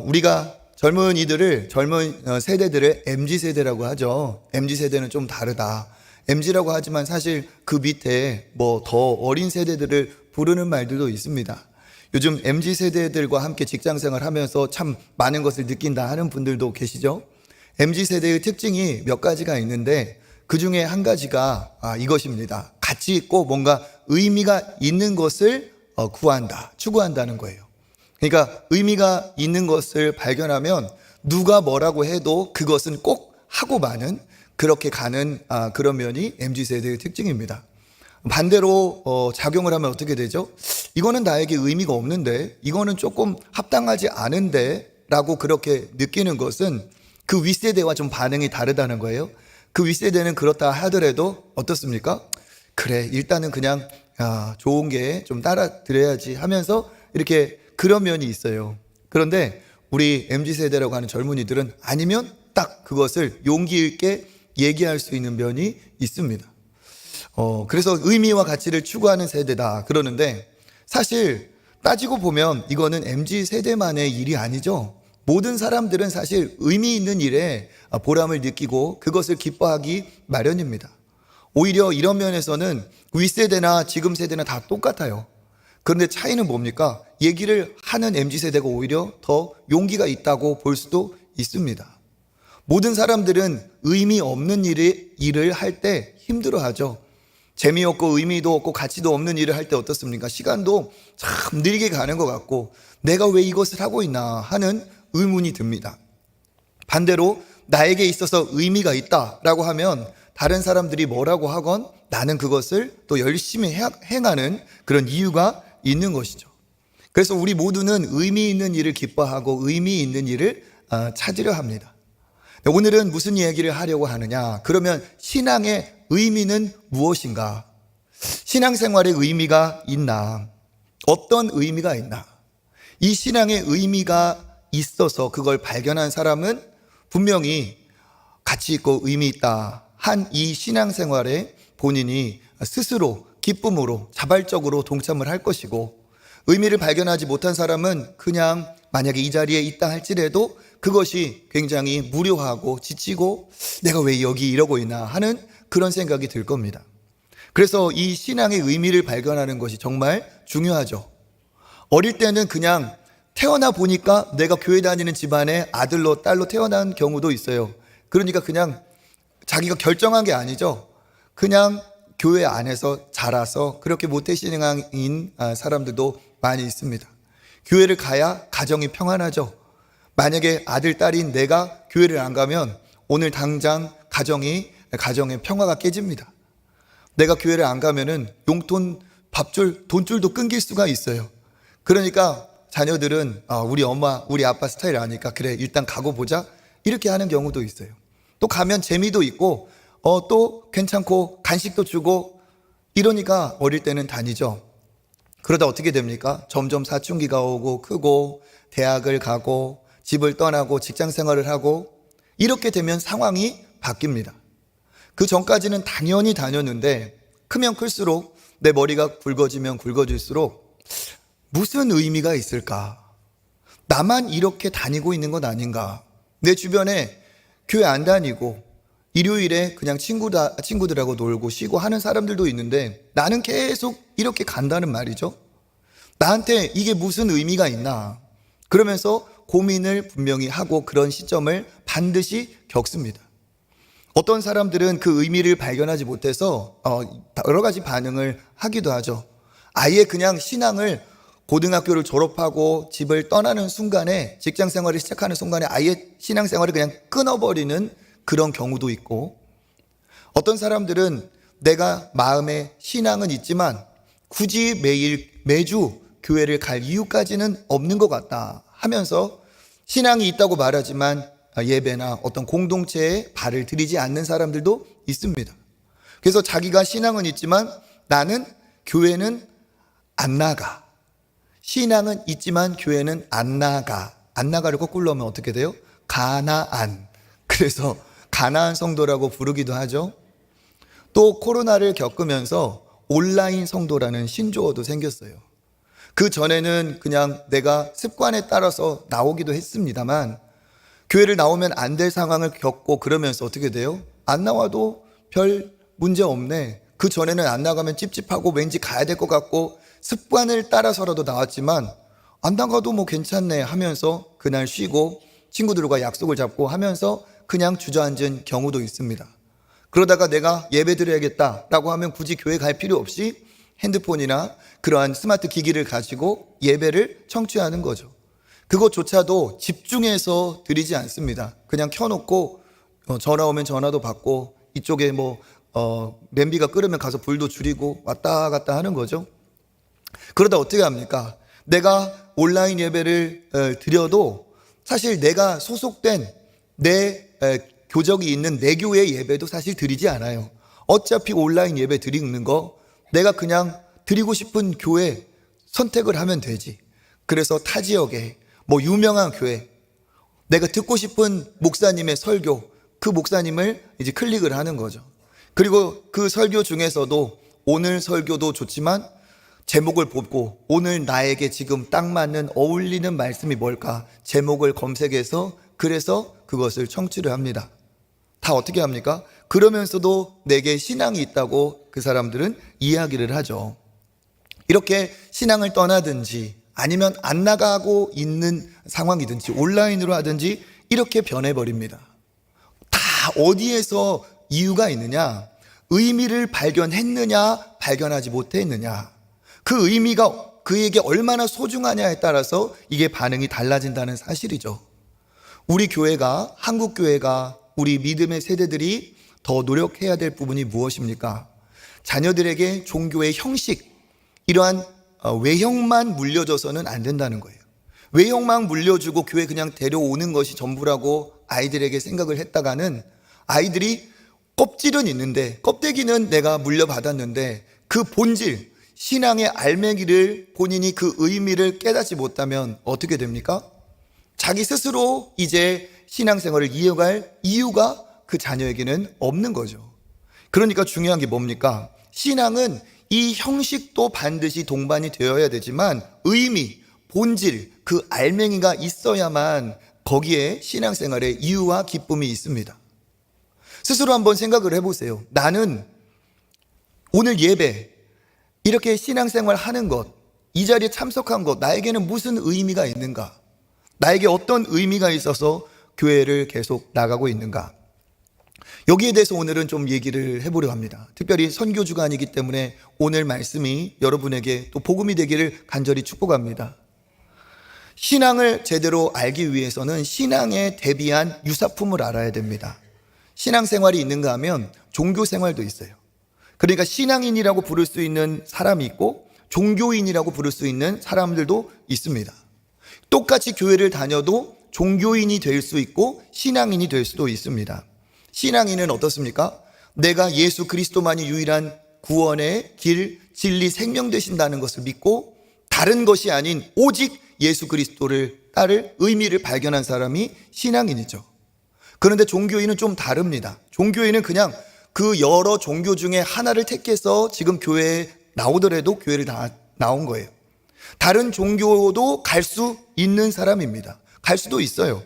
우리가 젊은 세대들을 MZ세대라고 하죠. MZ세대는 좀 다르다. MZ라고 하지만 사실 그 밑에 뭐 더 어린 세대들을 부르는 말들도 있습니다. 요즘 MZ세대들과 함께 직장생활 하면서 참 많은 것을 느낀다 하는 분들도 계시죠. MZ세대의 특징이 몇 가지가 있는데 그 중에 한 가지가 이것입니다. 가치 있고 뭔가 의미가 있는 것을 구한다, 추구한다는 거예요. 그러니까 의미가 있는 것을 발견하면 누가 뭐라고 해도 그것은 꼭 하고 마는, 그렇게 가는 그런 면이 MZ세대의 특징입니다. 반대로 작용을 하면 어떻게 되죠? 이거는 나에게 의미가 없는데, 이거는 조금 합당하지 않은데 라고 그렇게 느끼는 것은 그 윗세대와 좀 반응이 다르다는 거예요. 그 윗세대는 그렇다 하더라도 어떻습니까? 그래, 일단은 그냥 좋은 게 좀 따라 드려야지 하면서 이렇게 그런 면이 있어요. 그런데 우리 MZ세대라고 하는 젊은이들은 아니면 딱 그것을 용기 있게 얘기할 수 있는 면이 있습니다. 그래서 의미와 가치를 추구하는 세대다 그러는데, 사실 따지고 보면 이거는 MZ세대만의 일이 아니죠. 모든 사람들은 사실 의미 있는 일에 보람을 느끼고 그것을 기뻐하기 마련입니다. 오히려 이런 면에서는 윗세대나 지금 세대나 다 똑같아요. 그런데 차이는 뭡니까? 얘기를 하는 MZ세대가 오히려 더 용기가 있다고 볼 수도 있습니다. 모든 사람들은 의미 없는 일을 할 때 힘들어하죠. 재미없고 의미도 없고 가치도 없는 일을 할 때 어떻습니까? 시간도 참 느리게 가는 것 같고 내가 왜 이것을 하고 있나 하는 의문이 듭니다. 반대로 나에게 있어서 의미가 있다라고 하면 다른 사람들이 뭐라고 하건 나는 그것을 또 열심히 행하는 그런 이유가 있는 것이죠. 그래서 우리 모두는 의미 있는 일을 기뻐하고 의미 있는 일을 찾으려 합니다. 오늘은 무슨 얘기를 하려고 하느냐? 그러면 신앙의 의미는 무엇인가? 신앙생활의 의미가 있나? 어떤 의미가 있나? 이 신앙의 의미가 있어서 그걸 발견한 사람은 분명히 가치 있고 의미 있다 한 이 신앙생활에 본인이 스스로 기쁨으로 자발적으로 동참을 할 것이고, 의미를 발견하지 못한 사람은 그냥 만약에 이 자리에 있다 할지라도 그것이 굉장히 무료하고 지치고 내가 왜 여기 이러고 있나 하는 그런 생각이 들 겁니다. 그래서 이 신앙의 의미를 발견하는 것이 정말 중요하죠. 어릴 때는 그냥 태어나 보니까 내가 교회 다니는 집안의 아들로 딸로 태어난 경우도 있어요. 그러니까 그냥 자기가 결정한 게 아니죠. 그냥 교회 안에서 자라서 그렇게 모태신앙인 사람들도 많이 있습니다. 교회를 가야 가정이 평안하죠. 만약에 아들, 딸인 내가 교회를 안 가면 오늘 당장 가정의 평화가 깨집니다. 내가 교회를 안 가면은 용돈, 밥줄, 돈줄도 끊길 수가 있어요. 그러니까 자녀들은 우리 엄마, 우리 아빠 스타일 아니까 그래 일단 가고 보자 이렇게 하는 경우도 있어요. 또 가면 재미도 있고 또 괜찮고 간식도 주고 이러니까 어릴 때는 다니죠. 그러다 어떻게 됩니까? 점점 사춘기가 오고 크고 대학을 가고 집을 떠나고 직장 생활을 하고 이렇게 되면 상황이 바뀝니다. 그 전까지는 당연히 다녔는데 크면 클수록 내 머리가 굵어지면 굵어질수록 무슨 의미가 있을까? 나만 이렇게 다니고 있는 것 아닌가? 내 주변에 교회 안 다니고 일요일에 그냥 친구들하고 놀고 쉬고 하는 사람들도 있는데 나는 계속 이렇게 간다는 말이죠. 나한테 이게 무슨 의미가 있나? 그러면서 고민을 분명히 하고 그런 시점을 반드시 겪습니다. 어떤 사람들은 그 의미를 발견하지 못해서 여러 가지 반응을 하기도 하죠. 아예 그냥 신앙을 고등학교를 졸업하고 집을 떠나는 순간에, 직장 생활을 시작하는 순간에 아예 신앙생활을 그냥 끊어버리는 그런 경우도 있고, 어떤 사람들은 내가 마음에 신앙은 있지만 굳이 매주 교회를 갈 이유까지는 없는 것 같다 하면서 신앙이 있다고 말하지만 예배나 어떤 공동체에 발을 들이지 않는 사람들도 있습니다. 그래서 자기가 신앙은 있지만 나는 교회는 안 나가. 신앙은 있지만 교회는 안 나가. 안 나가를 거꾸로 하면 어떻게 돼요? 가나안. 그래서 가나안 성도라고 부르기도 하죠. 또 코로나를 겪으면서 온라인 성도라는 신조어도 생겼어요. 그 전에는 그냥 내가 습관에 따라서 나오기도 했습니다만, 교회를 나오면 안 될 상황을 겪고 그러면서 어떻게 돼요? 안 나와도 별 문제 없네. 그 전에는 안 나가면 찝찝하고 왠지 가야 될 것 같고 습관을 따라서라도 나왔지만 안 나가도 뭐 괜찮네 하면서 그날 쉬고 친구들과 약속을 잡고 하면서 그냥 주저앉은 경우도 있습니다. 그러다가 내가 예배 드려야겠다라고 하면 굳이 교회 갈 필요 없이 핸드폰이나 그러한 스마트 기기를 가지고 예배를 청취하는 거죠. 그것조차도 집중해서 드리지 않습니다. 그냥 켜놓고 전화 오면 전화도 받고 이쪽에 냄비가 끓으면 가서 불도 줄이고 왔다 갔다 하는 거죠. 그러다 어떻게 합니까? 내가 온라인 예배를 드려도 사실 내가 소속된 내 교적이 있는 내 교회 예배도 사실 드리지 않아요. 어차피 온라인 예배 드리는 거 내가 그냥 드리고 싶은 교회 선택을 하면 되지. 그래서 타 지역에 유명한 교회, 내가 듣고 싶은 목사님의 설교, 그 목사님을 이제 클릭을 하는 거죠. 그리고 그 설교 중에서도 오늘 설교도 좋지만 제목을 보고 오늘 나에게 지금 딱 맞는 어울리는 말씀이 뭘까 제목을 검색해서 그래서 그것을 청취를 합니다. 다 어떻게 합니까? 그러면서도 내게 신앙이 있다고 그 사람들은 이야기를 하죠. 이렇게 신앙을 떠나든지 아니면 안 나가고 있는 상황이든지 온라인으로 하든지 이렇게 변해버립니다. 다 어디에서 이유가 있느냐? 의미를 발견했느냐, 발견하지 못했느냐. 그 의미가 그에게 얼마나 소중하냐에 따라서 이게 반응이 달라진다는 사실이죠. 우리 교회가, 한국 교회가, 우리 믿음의 세대들이 더 노력해야 될 부분이 무엇입니까? 자녀들에게 종교의 형식, 이러한 외형만 물려줘서는 안 된다는 거예요. 외형만 물려주고 교회 그냥 데려오는 것이 전부라고 아이들에게 생각을 했다가는 아이들이 껍질은 있는데 껍데기는 내가 물려받았는데 그 본질, 신앙의 알맹이를 본인이 그 의미를 깨닫지 못하면 어떻게 됩니까? 자기 스스로 이제 신앙생활을 이어갈 이유가 그 자녀에게는 없는 거죠. 그러니까 중요한 게 뭡니까? 신앙은 이 형식도 반드시 동반이 되어야 되지만 의미, 본질, 그 알맹이가 있어야만 거기에 신앙생활의 이유와 기쁨이 있습니다. 스스로 한번 생각을 해보세요. 나는 오늘 예배, 이렇게 신앙생활 하는 것, 이 자리에 참석한 것, 나에게는 무슨 의미가 있는가? 나에게 어떤 의미가 있어서 교회를 계속 나가고 있는가? 여기에 대해서 오늘은 좀 얘기를 해보려 합니다. 특별히 선교 주간이기 때문에 오늘 말씀이 여러분에게 또 복음이 되기를 간절히 축복합니다. 신앙을 제대로 알기 위해서는 신앙에 대비한 유사품을 알아야 됩니다. 신앙생활이 있는가 하면 종교생활도 있어요. 그러니까 신앙인이라고 부를 수 있는 사람이 있고 종교인이라고 부를 수 있는 사람들도 있습니다. 똑같이 교회를 다녀도 종교인이 될 수 있고 신앙인이 될 수도 있습니다. 신앙인은 어떻습니까? 내가 예수 그리스도만이 유일한 구원의 길, 진리, 생명 되신다는 것을 믿고 다른 것이 아닌 오직 예수 그리스도를 따를 의미를 발견한 사람이 신앙인이죠. 그런데 종교인은 좀 다릅니다. 종교인은 그냥 그 여러 종교 중에 하나를 택해서 지금 교회에 나오더라도 교회를 나온 거예요. 다른 종교도 갈 수 있는 사람입니다. 갈 수도 있어요.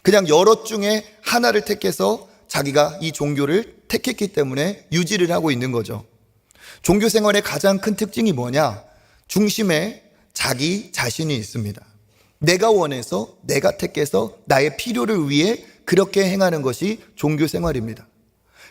그냥 여러 중에 하나를 택해서 자기가 이 종교를 택했기 때문에 유지를 하고 있는 거죠. 종교 생활의 가장 큰 특징이 뭐냐? 중심에 자기 자신이 있습니다. 내가 원해서, 내가 택해서 나의 필요를 위해 그렇게 행하는 것이 종교 생활입니다.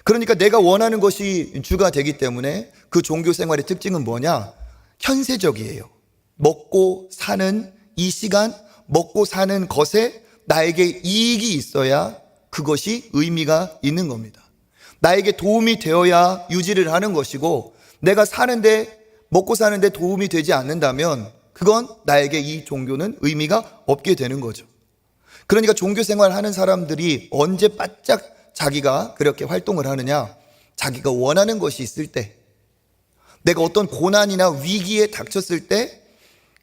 그러니까 내가 원하는 것이 주가 되기 때문에 그 종교 생활의 특징은 뭐냐? 현세적이에요. 먹고 사는 이 시간, 먹고 사는 것에 나에게 이익이 있어야 그것이 의미가 있는 겁니다. 나에게 도움이 되어야 유지를 하는 것이고 내가 사는데, 먹고 사는데 도움이 되지 않는다면 그건 나에게 이 종교는 의미가 없게 되는 거죠. 그러니까 종교 생활하는 사람들이 언제 바짝 자기가 그렇게 활동을 하느냐? 자기가 원하는 것이 있을 때, 내가 어떤 고난이나 위기에 닥쳤을 때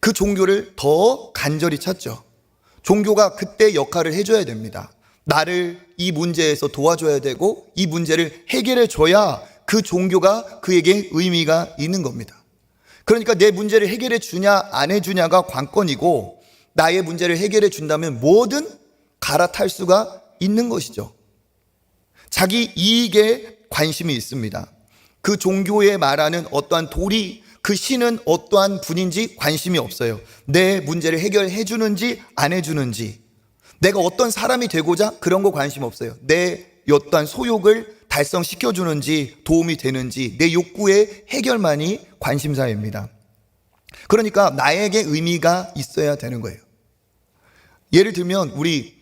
그 종교를 더 간절히 찾죠. 종교가 그때 역할을 해줘야 됩니다. 나를 이 문제에서 도와줘야 되고 이 문제를 해결해 줘야 그 종교가 그에게 의미가 있는 겁니다. 그러니까 내 문제를 해결해 주냐 안 해주냐가 관건이고, 나의 문제를 해결해 준다면 뭐든 갈아탈 수가 있는 것이죠. 자기 이익에 관심이 있습니다. 그 종교에 말하는 어떠한 도리, 그 신은 어떠한 분인지 관심이 없어요. 내 문제를 해결해 주는지 안 해주는지, 내가 어떤 사람이 되고자 그런 거 관심 없어요. 내 어떠한 소욕을 달성시켜 주는지, 도움이 되는지, 내 욕구의 해결만이 관심사입니다. 그러니까 나에게 의미가 있어야 되는 거예요. 예를 들면 우리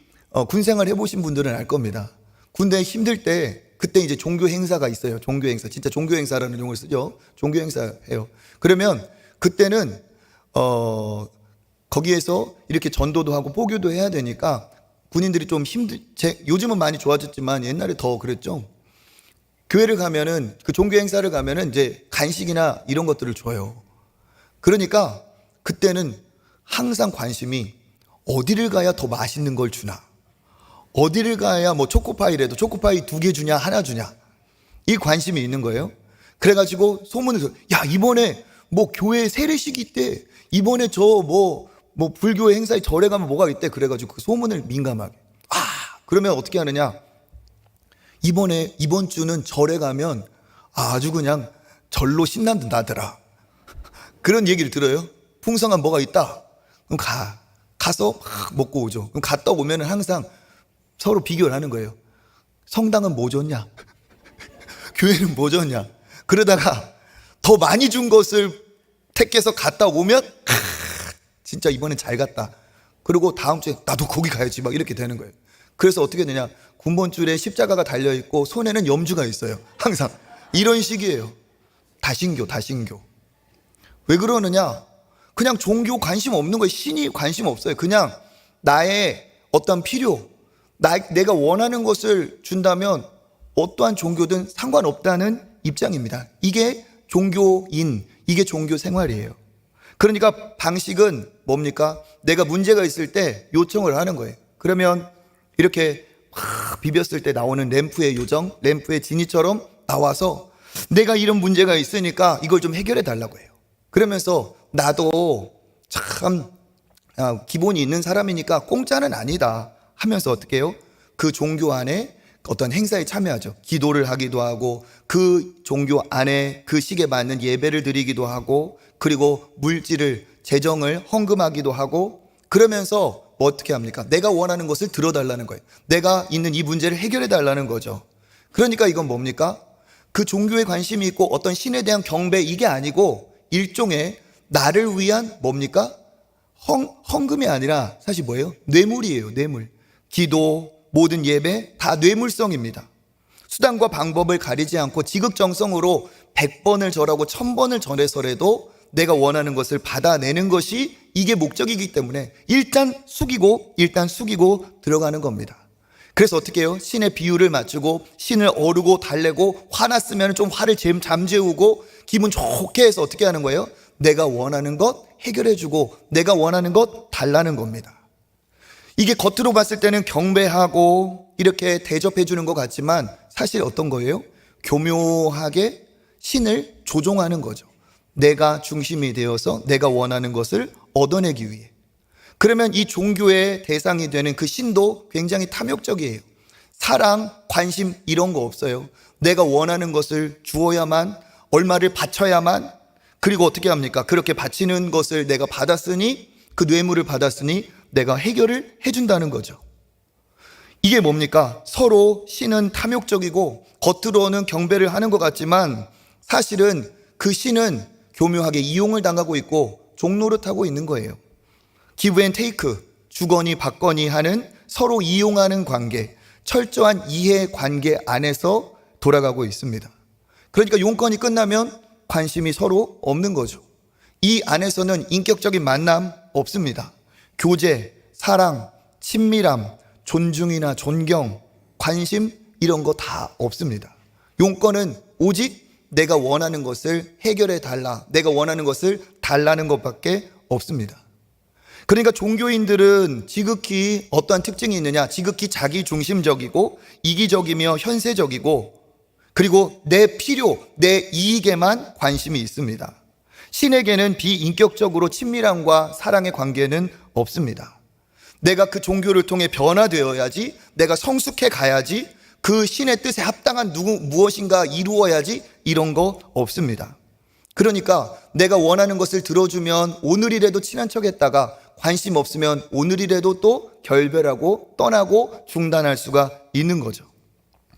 군생활 해보신 분들은 알 겁니다. 군대 힘들 때 그때 이제 종교 행사가 있어요. 종교 행사, 진짜 종교 행사라는 용어를 쓰죠. 종교 행사 해요. 그러면 그때는 거기에서 이렇게 전도도 하고 포교도 해야 되니까 군인들이 좀 요즘은 많이 좋아졌지만 옛날에 더 그랬죠. 교회를 가면은, 그 종교 행사를 가면은 이제 간식이나 이런 것들을 줘요. 그러니까 그때는 항상 관심이 어디를 가야 더 맛있는 걸 주나, 어디를 가야 뭐 초코파이라도 초코파이 2개 주냐 하나 주냐, 이 관심이 있는 거예요. 그래가지고 소문을 야, 이번에 뭐 교회 세례식 있대, 이번에 저 뭐 불교 행사에 절에 가면 뭐가 있대. 그래가지고 그 소문을 민감하게, 그러면 어떻게 하느냐, 이번 주는 절에 가면 아주 그냥 절로 신난다더라, 그런 얘기를 들어요. 풍성한 뭐가 있다. 그럼 가서 막 먹고 오죠. 그럼 갔다 오면 항상 서로 비교를 하는 거예요. 성당은 뭐 줬냐? 교회는 뭐 줬냐? 그러다가 더 많이 준 것을 택해서 갔다 오면 진짜 이번엔 잘 갔다. 그리고 다음 주에 나도 거기 가야지, 막 이렇게 되는 거예요. 그래서 어떻게 되냐, 군번줄에 십자가가 달려있고 손에는 염주가 있어요. 항상 이런 식이에요. 다신교. 왜 그러느냐, 그냥 종교 관심 없는 거예요. 신이 관심 없어요. 그냥 나의 어떤 필요, 내가 원하는 것을 준다면 어떠한 종교든 상관없다는 입장입니다. 이게 종교인, 이게 종교 생활이에요. 그러니까 방식은 뭡니까? 내가 문제가 있을 때 요청을 하는 거예요. 그러면 이렇게 비볐을 때 나오는 램프의 요정, 램프의 지니처럼 나와서 내가 이런 문제가 있으니까 이걸 좀 해결해 달라고 해요. 그러면서 나도 참 기본이 있는 사람이니까 공짜는 아니다 하면서 어떻게 해요? 그 종교 안에 어떤 행사에 참여하죠. 기도를 하기도 하고, 그 종교 안에 그 식에 맞는 예배를 드리기도 하고, 그리고 물질을, 재정을 헌금하기도 하고, 그러면서 뭐 어떻게 합니까? 내가 원하는 것을 들어달라는 거예요. 내가 있는 이 문제를 해결해 달라는 거죠. 그러니까 이건 뭡니까? 그 종교에 관심이 있고 어떤 신에 대한 경배, 이게 아니고 일종의 나를 위한 뭡니까? 헌금이 아니라 사실 뭐예요? 뇌물이에요. 뇌물. 기도, 모든 예배 다 뇌물성입니다. 수단과 방법을 가리지 않고 지극정성으로 100번을 절하고 1000번을 절해서라도 내가 원하는 것을 받아내는 것이 이게 목적이기 때문에 일단 숙이고 들어가는 겁니다. 그래서 어떻게 해요? 신의 비율을 맞추고 신을 어루고 달래고, 화났으면 좀 화를 잠재우고 기분 좋게 해서 어떻게 하는 거예요? 내가 원하는 것 해결해주고 내가 원하는 것 달라는 겁니다. 이게 겉으로 봤을 때는 경배하고 이렇게 대접해 주는 것 같지만 사실 어떤 거예요? 교묘하게 신을 조종하는 거죠. 내가 중심이 되어서 내가 원하는 것을 얻어내기 위해. 그러면 이 종교의 대상이 되는 그 신도 굉장히 탐욕적이에요. 사랑, 관심 이런 거 없어요. 내가 원하는 것을 주어야만, 얼마를 바쳐야만, 그리고 어떻게 합니까? 그렇게 바치는 것을 내가 받았으니, 그 뇌물을 받았으니 내가 해결을 해준다는 거죠. 이게 뭡니까? 서로 신은 탐욕적이고 겉으로는 경배를 하는 것 같지만 사실은 그 신은 교묘하게 이용을 당하고 있고 종노릇하고 있는 거예요. 기브 앤 테이크, 주거니 받거니 하는 서로 이용하는 관계, 철저한 이해 관계 안에서 돌아가고 있습니다. 그러니까 용건이 끝나면 관심이 서로 없는 거죠. 이 안에서는 인격적인 만남 없습니다. 교제, 사랑, 친밀함, 존중이나 존경, 관심 이런 거 다 없습니다. 용건은 오직 내가 원하는 것을 해결해 달라, 내가 원하는 것을 달라는 것밖에 없습니다. 그러니까 종교인들은 지극히 어떠한 특징이 있느냐, 지극히 자기중심적이고 이기적이며 현세적이고, 그리고 내 필요, 내 이익에만 관심이 있습니다. 신에게는 비인격적으로 친밀함과 사랑의 관계는 없습니다. 내가 그 종교를 통해 변화되어야지, 내가 성숙해 가야지, 그 신의 뜻에 합당한 무엇인가 이루어야지, 이런 거 없습니다. 그러니까 내가 원하는 것을 들어주면 오늘이라도 친한 척했다가 관심 없으면 오늘이라도 또 결별하고 떠나고 중단할 수가 있는 거죠.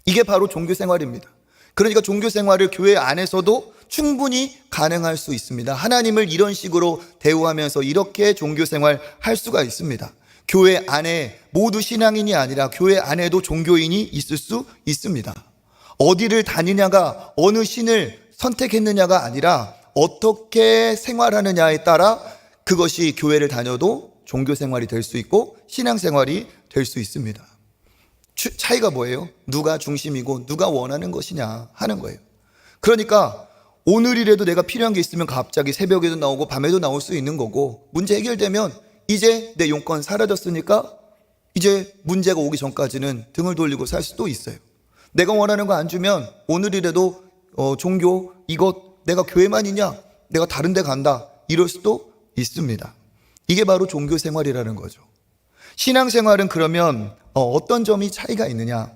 이게 바로 종교 생활입니다. 그러니까 종교 생활을 교회 안에서도 충분히 가능할 수 있습니다. 하나님을 이런 식으로 대우하면서 이렇게 종교 생활 할 수가 있습니다. 교회 안에 모두 신앙인이 아니라 교회 안에도 종교인이 있을 수 있습니다. 어디를 다니냐가 어느 신을 선택했느냐가 아니라 어떻게 생활하느냐에 따라 그것이 교회를 다녀도 종교 생활이 될 수 있고 신앙 생활이 될 수 있습니다. 차이가 뭐예요? 누가 중심이고 누가 원하는 것이냐 하는 거예요. 그러니까 오늘이라도 내가 필요한 게 있으면 갑자기 새벽에도 나오고 밤에도 나올 수 있는 거고, 문제 해결되면 이제 내 용건 사라졌으니까 이제 문제가 오기 전까지는 등을 돌리고 살 수도 있어요. 내가 원하는 거 안 주면 오늘이라도 종교 이것 내가 교회만이냐, 내가 다른 데 간다, 이럴 수도 있습니다. 이게 바로 종교 생활이라는 거죠. 신앙 생활은 그러면 어떤 점이 차이가 있느냐?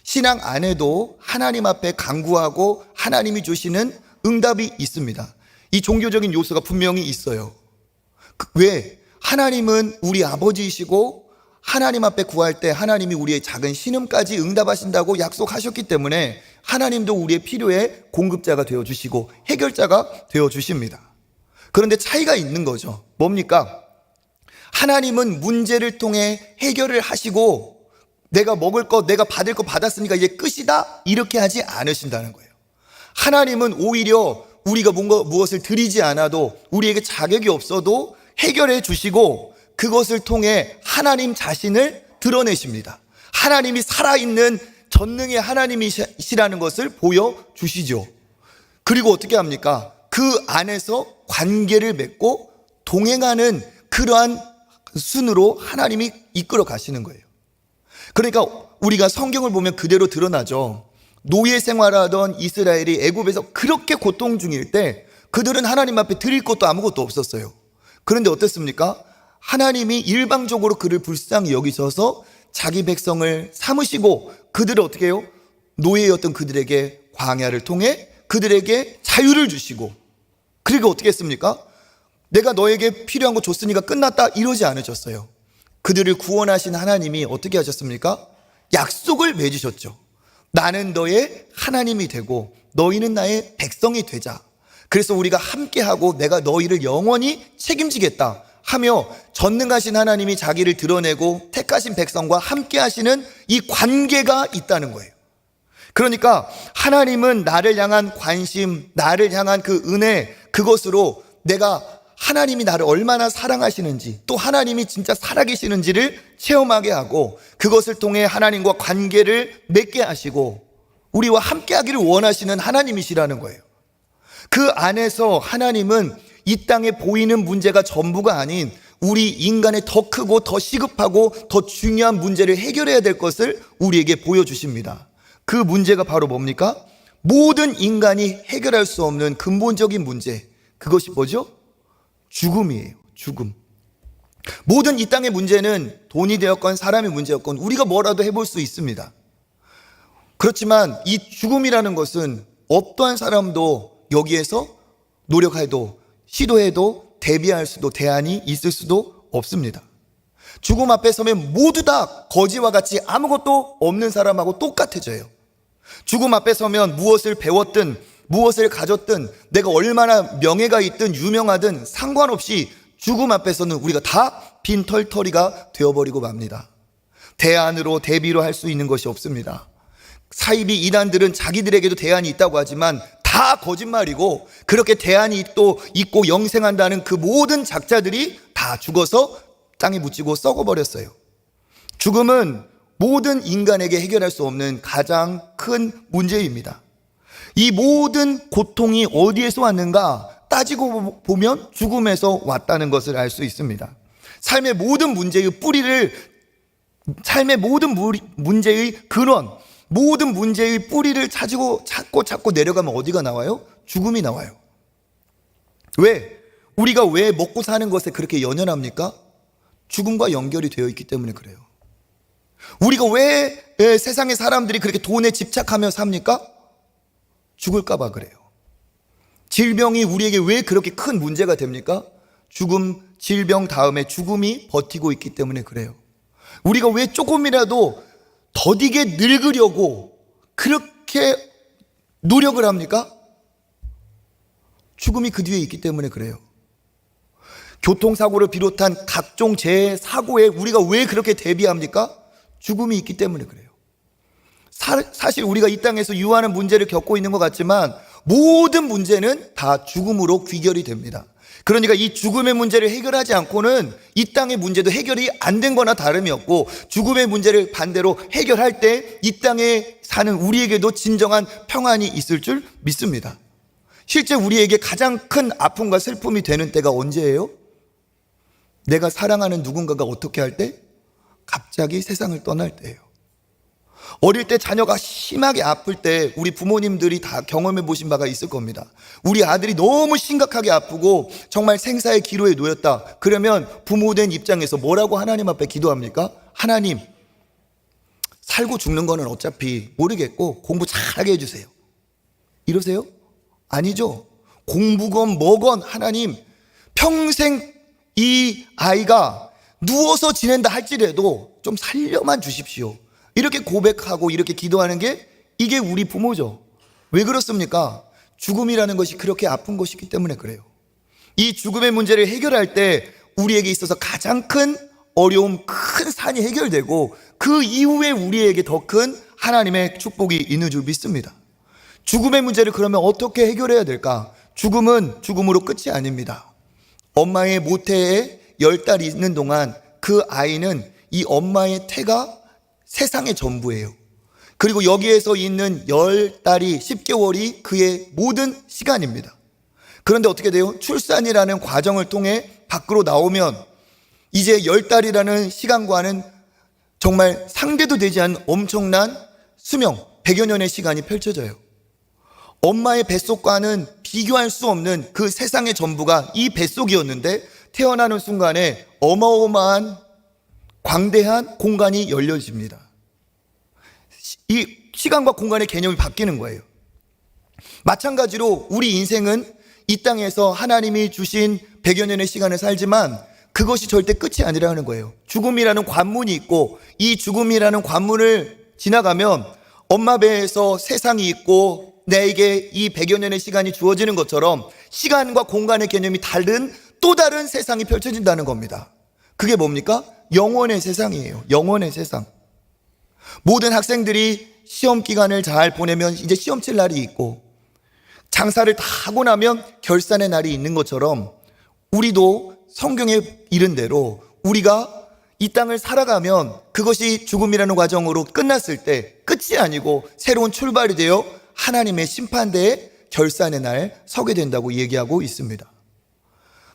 신앙 안에도 하나님 앞에 간구하고 하나님이 주시는 응답이 있습니다. 이 종교적인 요소가 분명히 있어요. 왜? 하나님은 우리 아버지이시고 하나님 앞에 구할 때 하나님이 우리의 작은 신음까지 응답하신다고 약속하셨기 때문에 하나님도 우리의 필요에 공급자가 되어주시고 해결자가 되어주십니다. 그런데 차이가 있는 거죠. 뭡니까? 하나님은 문제를 통해 해결을 하시고 내가 먹을 것, 내가 받을 것 받았으니까 이제 끝이다, 이렇게 하지 않으신다는 거예요. 하나님은 오히려 우리가 무엇을 드리지 않아도, 우리에게 자격이 없어도 해결해 주시고 그것을 통해 하나님 자신을 드러내십니다. 하나님이 살아있는 전능의 하나님이시라는 것을 보여주시죠. 그리고 어떻게 합니까? 그 안에서 관계를 맺고 동행하는 그러한 순으로 하나님이 이끌어 가시는 거예요. 그러니까 우리가 성경을 보면 그대로 드러나죠. 노예 생활하던 이스라엘이 애굽에서 그렇게 고통 중일 때 그들은 하나님 앞에 드릴 것도 아무것도 없었어요. 그런데 어땠습니까? 하나님이 일방적으로 그를 불쌍히 여기셔서 자기 백성을 삼으시고 그들을 어떻게 해요? 노예였던 그들에게 광야를 통해 그들에게 자유를 주시고, 그리고 어떻게 했습니까? 내가 너에게 필요한 거 줬으니까 끝났다, 이러지 않으셨어요. 그들을 구원하신 하나님이 어떻게 하셨습니까? 약속을 맺으셨죠. 나는 너의 하나님이 되고 너희는 나의 백성이 되자. 그래서 우리가 함께하고 내가 너희를 영원히 책임지겠다 하며 전능하신 하나님이 자기를 드러내고 택하신 백성과 함께하시는 이 관계가 있다는 거예요. 그러니까 하나님은 나를 향한 관심, 나를 향한 그 은혜, 그것으로 내가 하나님이 나를 얼마나 사랑하시는지, 또 하나님이 진짜 살아계시는지를 체험하게 하고 그것을 통해 하나님과 관계를 맺게 하시고 우리와 함께하기를 원하시는 하나님이시라는 거예요. 그 안에서 하나님은 이 땅에 보이는 문제가 전부가 아닌 우리 인간의 더 크고 더 시급하고 더 중요한 문제를 해결해야 될 것을 우리에게 보여주십니다. 그 문제가 바로 뭡니까? 모든 인간이 해결할 수 없는 근본적인 문제, 그것이 뭐죠? 죽음이에요. 죽음. 모든 이 땅의 문제는 돈이 되었건 사람의 문제였건 우리가 뭐라도 해볼 수 있습니다. 그렇지만 이 죽음이라는 것은 어떠한 사람도 여기에서 노력해도 시도해도 대비할 수도, 대안이 있을 수도 없습니다. 죽음 앞에 서면 모두 다 거지와 같이 아무것도 없는 사람하고 똑같아져요. 죽음 앞에 서면 무엇을 배웠든 무엇을 가졌든 내가 얼마나 명예가 있든 유명하든 상관없이 죽음 앞에서는 우리가 다 빈털터리가 되어버리고 맙니다. 대안으로 대비로 할 수 있는 것이 없습니다. 사이비 이단들은 자기들에게도 대안이 있다고 하지만 다 거짓말이고, 그렇게 대안이 또 있고 영생한다는 그 모든 작자들이 다 죽어서 땅에 묻히고 썩어버렸어요. 죽음은 모든 인간에게 해결할 수 없는 가장 큰 문제입니다. 이 모든 고통이 어디에서 왔는가 따지고 보면 죽음에서 왔다는 것을 알 수 있습니다. 삶의 모든 문제의 뿌리를, 삶의 모든 문제의 근원, 모든 문제의 뿌리를 찾고 내려가면 어디가 나와요? 죽음이 나와요. 왜? 우리가 왜 먹고 사는 것에 그렇게 연연합니까? 죽음과 연결이 되어 있기 때문에 그래요. 우리가 왜 세상의 사람들이 그렇게 돈에 집착하며 삽니까? 죽을까 봐 그래요. 질병이 우리에게 왜 그렇게 큰 문제가 됩니까? 죽음, 질병 다음에 죽음이 버티고 있기 때문에 그래요. 우리가 왜 조금이라도 더디게 늙으려고 그렇게 노력을 합니까? 죽음이 그 뒤에 있기 때문에 그래요. 교통사고를 비롯한 각종 재해, 사고에 우리가 왜 그렇게 대비합니까? 죽음이 있기 때문에 그래요. 사실 우리가 이 땅에서 유한한 문제를 겪고 있는 것 같지만 모든 문제는 다 죽음으로 귀결이 됩니다. 그러니까 이 죽음의 문제를 해결하지 않고는 이 땅의 문제도 해결이 안 된 거나 다름이 없고, 죽음의 문제를 반대로 해결할 때 이 땅에 사는 우리에게도 진정한 평안이 있을 줄 믿습니다. 실제 우리에게 가장 큰 아픔과 슬픔이 되는 때가 언제예요? 내가 사랑하는 누군가가 어떻게 할 때? 갑자기 세상을 떠날 때예요. 어릴 때 자녀가 심하게 아플 때 우리 부모님들이 다 경험해 보신 바가 있을 겁니다. 우리 아들이 너무 심각하게 아프고 정말 생사의 기로에 놓였다. 그러면 부모된 입장에서 뭐라고 하나님 앞에 기도합니까? 하나님, 살고 죽는 거는 어차피 모르겠고 공부 잘하게 해주세요. 이러세요? 아니죠. 공부건 뭐건 하나님, 평생 이 아이가 누워서 지낸다 할지라도 좀 살려만 주십시오. 이렇게 고백하고 이렇게 기도하는 게 이게 우리 부모죠. 왜 그렇습니까? 죽음이라는 것이 그렇게 아픈 것이기 때문에 그래요. 이 죽음의 문제를 해결할 때 우리에게 있어서 가장 큰 어려움, 큰 산이 해결되고 그 이후에 우리에게 더 큰 하나님의 축복이 있는 줄 믿습니다. 죽음의 문제를 그러면 어떻게 해결해야 될까? 죽음은 죽음으로 끝이 아닙니다. 엄마의 모태에 10달이 있는 동안 그 아이는 이 엄마의 태가 세상의 전부예요. 그리고 여기에서 있는 10달이 10개월이 그의 모든 시간입니다. 그런데 어떻게 돼요? 출산이라는 과정을 통해 밖으로 나오면 이제 10달이라는 시간과는 정말 상대도 되지 않은 엄청난 수명, 100여 년의 시간이 펼쳐져요. 엄마의 뱃속과는 비교할 수 없는 그 세상의 전부가 이 뱃속이었는데 태어나는 순간에 어마어마한 광대한 공간이 열려집니다. 이 시간과 공간의 개념이 바뀌는 거예요. 마찬가지로 우리 인생은 이 땅에서 하나님이 주신 100여 년의 시간을 살지만 그것이 절대 끝이 아니라는 거예요. 죽음이라는 관문이 있고 이 죽음이라는 관문을 지나가면 엄마 배에서 세상이 있고 내게 이 100여 년의 시간이 주어지는 것처럼 시간과 공간의 개념이 다른 또 다른 세상이 펼쳐진다는 겁니다. 그게 뭡니까? 영원의 세상이에요. 영원의 세상. 모든 학생들이 시험 기간을 잘 보내면 이제 시험 칠 날이 있고 장사를 다 하고 나면 결산의 날이 있는 것처럼 우리도 성경에 이른 대로 우리가 이 땅을 살아가면 그것이 죽음이라는 과정으로 끝났을 때 끝이 아니고 새로운 출발이 되어 하나님의 심판대에 결산의 날 서게 된다고 얘기하고 있습니다.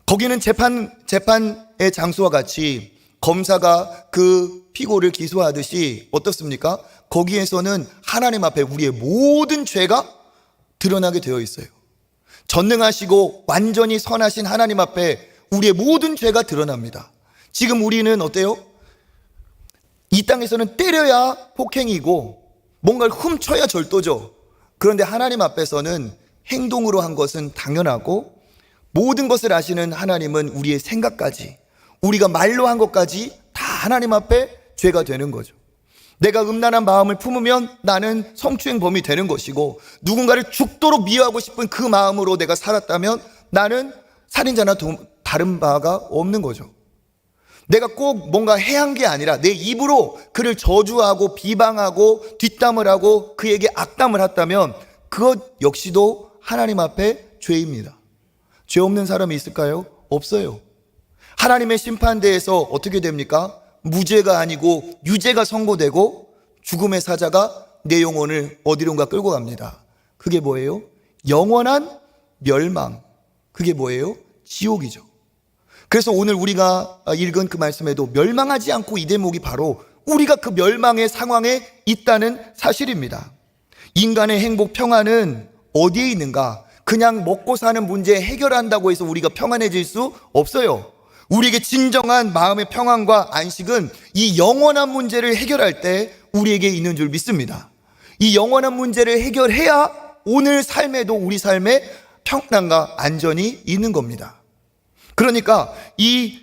거기는 재판의 장소와 같이 검사가 그 피고를 기소하듯이 어떻습니까? 거기에서는 하나님 앞에 우리의 모든 죄가 드러나게 되어 있어요. 전능하시고 완전히 선하신 하나님 앞에 우리의 모든 죄가 드러납니다. 지금 우리는 어때요? 이 땅에서는 때려야 폭행이고 뭔가를 훔쳐야 절도죠. 그런데 하나님 앞에서는 행동으로 한 것은 당연하고 모든 것을 아시는 하나님은 우리의 생각까지 우리가 말로 한 것까지 다 하나님 앞에 죄가 되는 거죠. 내가 음란한 마음을 품으면 나는 성추행범이 되는 것이고 누군가를 죽도록 미워하고 싶은 그 마음으로 내가 살았다면 나는 살인자나 다른 바가 없는 거죠. 내가 꼭 뭔가 해한 게 아니라 내 입으로 그를 저주하고 비방하고 뒷담을 하고 그에게 악담을 했다면 그것 역시도 하나님 앞에 죄입니다. 죄 없는 사람이 있을까요? 없어요. 하나님의 심판대에서 어떻게 됩니까? 무죄가 아니고 유죄가 선고되고 죽음의 사자가 내 영혼을 어디론가 끌고 갑니다. 그게 뭐예요? 영원한 멸망. 그게 뭐예요? 지옥이죠. 그래서 오늘 우리가 읽은 그 말씀에도 멸망하지 않고 이 대목이 바로 우리가 그 멸망의 상황에 있다는 사실입니다. 인간의 행복, 평안은 어디에 있는가? 그냥 먹고 사는 문제 해결한다고 해서 우리가 평안해질 수 없어요. 우리에게 진정한 마음의 평안과 안식은 이 영원한 문제를 해결할 때 우리에게 있는 줄 믿습니다. 이 영원한 문제를 해결해야 오늘 삶에도 우리 삶에 평안과 안전이 있는 겁니다. 그러니까 이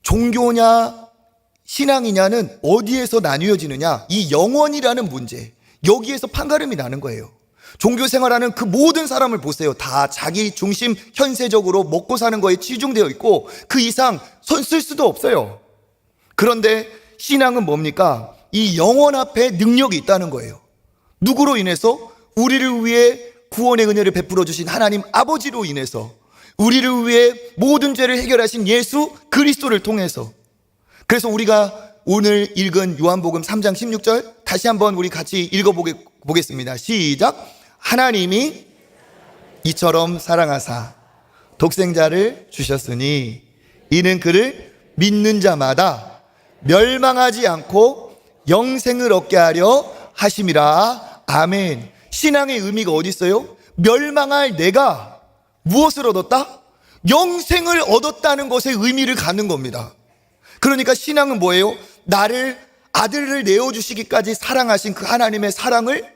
종교냐 신앙이냐는 어디에서 나뉘어지느냐, 이 영원이라는 문제, 여기에서 판가름이 나는 거예요. 종교 생활하는 그 모든 사람을 보세요. 다 자기 중심 현세적으로 먹고 사는 거에 치중되어 있고 그 이상 손 쓸 수도 없어요. 그런데 신앙은 뭡니까? 이 영원 앞에 능력이 있다는 거예요. 누구로 인해서? 우리를 위해 구원의 은혜를 베풀어 주신 하나님 아버지로 인해서, 우리를 위해 모든 죄를 해결하신 예수 그리스도를 통해서. 그래서 우리가 오늘 읽은 요한복음 3장 16절 다시 한번 우리 같이 읽어보겠습니다. 시작. 하나님이 이처럼 사랑하사 독생자를 주셨으니 이는 그를 믿는 자마다 멸망하지 않고 영생을 얻게 하려 하심이라. 아멘. 신앙의 의미가 어디 있어요? 멸망할 내가 무엇을 얻었다? 영생을 얻었다는 것에 의미를 갖는 겁니다. 그러니까 신앙은 뭐예요? 나를 아들을 내어주시기까지 사랑하신 그 하나님의 사랑을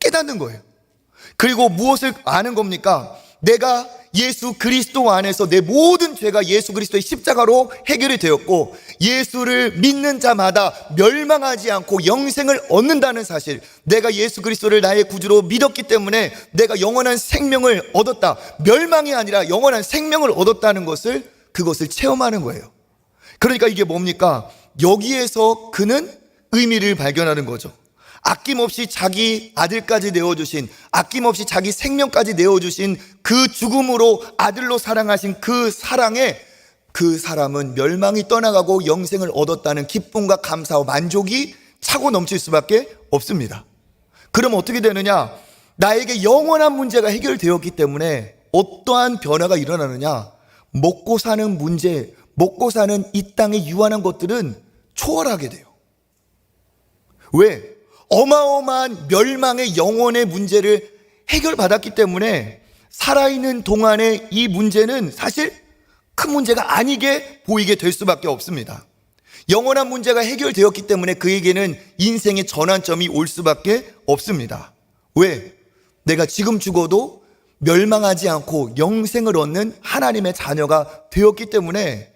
깨닫는 거예요. 그리고 무엇을 아는 겁니까? 내가 예수 그리스도 안에서 내 모든 죄가 예수 그리스도의 십자가로 해결이 되었고 예수를 믿는 자마다 멸망하지 않고 영생을 얻는다는 사실, 내가 예수 그리스도를 나의 구주로 믿었기 때문에 내가 영원한 생명을 얻었다, 멸망이 아니라 영원한 생명을 얻었다는 것을, 그것을 체험하는 거예요. 그러니까 이게 뭡니까? 여기에서 그는 의미를 발견하는 거죠. 아낌없이 자기 아들까지 내어주신, 아낌없이 자기 생명까지 내어주신 그 죽음으로 아들로 사랑하신 그 사랑에 그 사람은 멸망이 떠나가고 영생을 얻었다는 기쁨과 감사와 만족이 차고 넘칠 수밖에 없습니다. 그럼 어떻게 되느냐? 나에게 영원한 문제가 해결되었기 때문에 어떠한 변화가 일어나느냐? 먹고 사는 문제, 먹고 사는 이 땅의 유한한 것들은 초월하게 돼요. 왜? 어마어마한 멸망의 영혼의 문제를 해결받았기 때문에 살아있는 동안의 이 문제는 사실 큰 문제가 아니게 보이게 될 수밖에 없습니다. 영원한 문제가 해결되었기 때문에 그에게는 인생의 전환점이 올 수밖에 없습니다. 왜? 내가 지금 죽어도 멸망하지 않고 영생을 얻는 하나님의 자녀가 되었기 때문에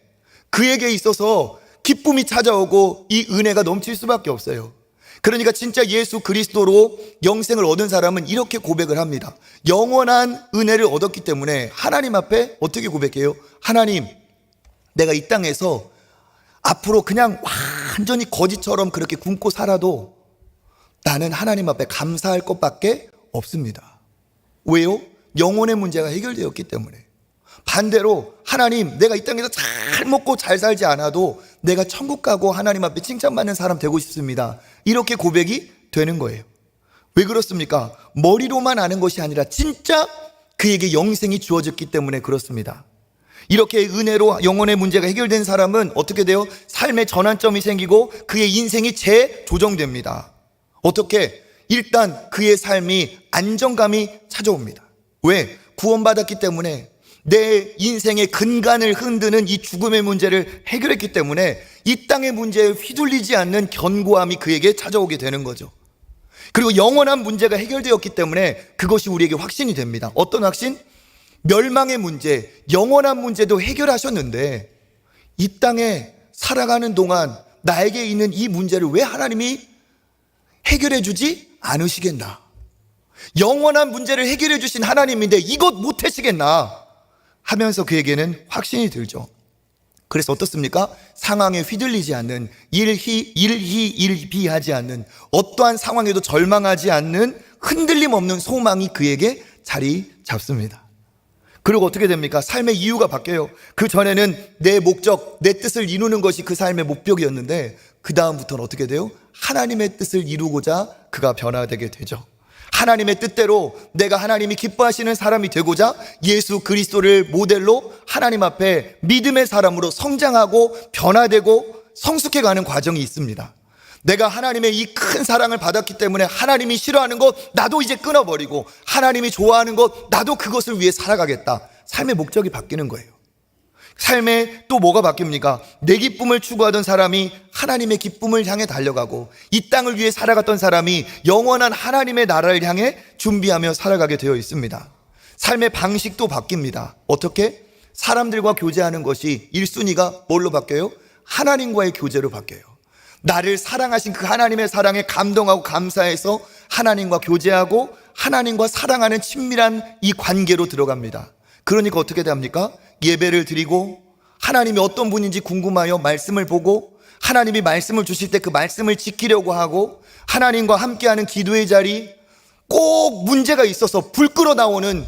그에게 있어서 기쁨이 찾아오고 이 은혜가 넘칠 수밖에 없어요. 그러니까 진짜 예수 그리스도로 영생을 얻은 사람은 이렇게 고백을 합니다. 영원한 은혜를 얻었기 때문에 하나님 앞에 어떻게 고백해요? 하나님, 내가 이 땅에서 앞으로 그냥 완전히 거지처럼 그렇게 굶고 살아도 나는 하나님 앞에 감사할 것밖에 없습니다. 왜요? 영혼의 문제가 해결되었기 때문에. 반대로 하나님, 내가 이 땅에서 잘 먹고 잘 살지 않아도 내가 천국 가고 하나님 앞에 칭찬받는 사람 되고 싶습니다. 이렇게 고백이 되는 거예요. 왜 그렇습니까? 머리로만 아는 것이 아니라 진짜 그에게 영생이 주어졌기 때문에 그렇습니다. 이렇게 은혜로 영혼의 문제가 해결된 사람은 어떻게 돼요? 삶의 전환점이 생기고 그의 인생이 재조정됩니다. 어떻게? 일단 그의 삶이 안정감이 찾아옵니다. 왜? 구원받았기 때문에, 내 인생의 근간을 흔드는 이 죽음의 문제를 해결했기 때문에 이 땅의 문제에 휘둘리지 않는 견고함이 그에게 찾아오게 되는 거죠. 그리고 영원한 문제가 해결되었기 때문에 그것이 우리에게 확신이 됩니다. 어떤 확신? 멸망의 문제, 영원한 문제도 해결하셨는데 이 땅에 살아가는 동안 나에게 있는 이 문제를 왜 하나님이 해결해 주지 않으시겠나? 영원한 문제를 해결해 주신 하나님인데 이것 못 하시겠나? 하면서 그에게는 확신이 들죠. 그래서 어떻습니까? 상황에 휘둘리지 않는, 일희일비하지 않는, 어떠한 상황에도 절망하지 않는 흔들림 없는 소망이 그에게 자리 잡습니다. 그리고 어떻게 됩니까? 삶의 이유가 바뀌어요. 그 전에는 내 목적, 내 뜻을 이루는 것이 그 삶의 목표였는데 그 다음부터는 어떻게 돼요? 하나님의 뜻을 이루고자 그가 변화되게 되죠. 하나님의 뜻대로 내가 하나님이 기뻐하시는 사람이 되고자 예수 그리스도를 모델로 하나님 앞에 믿음의 사람으로 성장하고 변화되고 성숙해가는 과정이 있습니다. 내가 하나님의 이 큰 사랑을 받았기 때문에 하나님이 싫어하는 것 나도 이제 끊어버리고 하나님이 좋아하는 것 나도 그것을 위해 살아가겠다. 삶의 목적이 바뀌는 거예요. 삶에 또 뭐가 바뀝니까? 내 기쁨을 추구하던 사람이 하나님의 기쁨을 향해 달려가고, 이 땅을 위해 살아갔던 사람이 영원한 하나님의 나라를 향해 준비하며 살아가게 되어 있습니다. 삶의 방식도 바뀝니다. 어떻게? 사람들과 교제하는 것이 1순위가 뭘로 바뀌어요? 하나님과의 교제로 바뀌어요. 나를 사랑하신 그 하나님의 사랑에 감동하고 감사해서 하나님과 교제하고 하나님과 사랑하는 친밀한 이 관계로 들어갑니다. 그러니까 어떻게 됩니까? 예배를 드리고 하나님이 어떤 분인지 궁금하여 말씀을 보고, 하나님이 말씀을 주실 때 그 말씀을 지키려고 하고, 하나님과 함께하는 기도의 자리, 꼭 문제가 있어서 불 끓어 나오는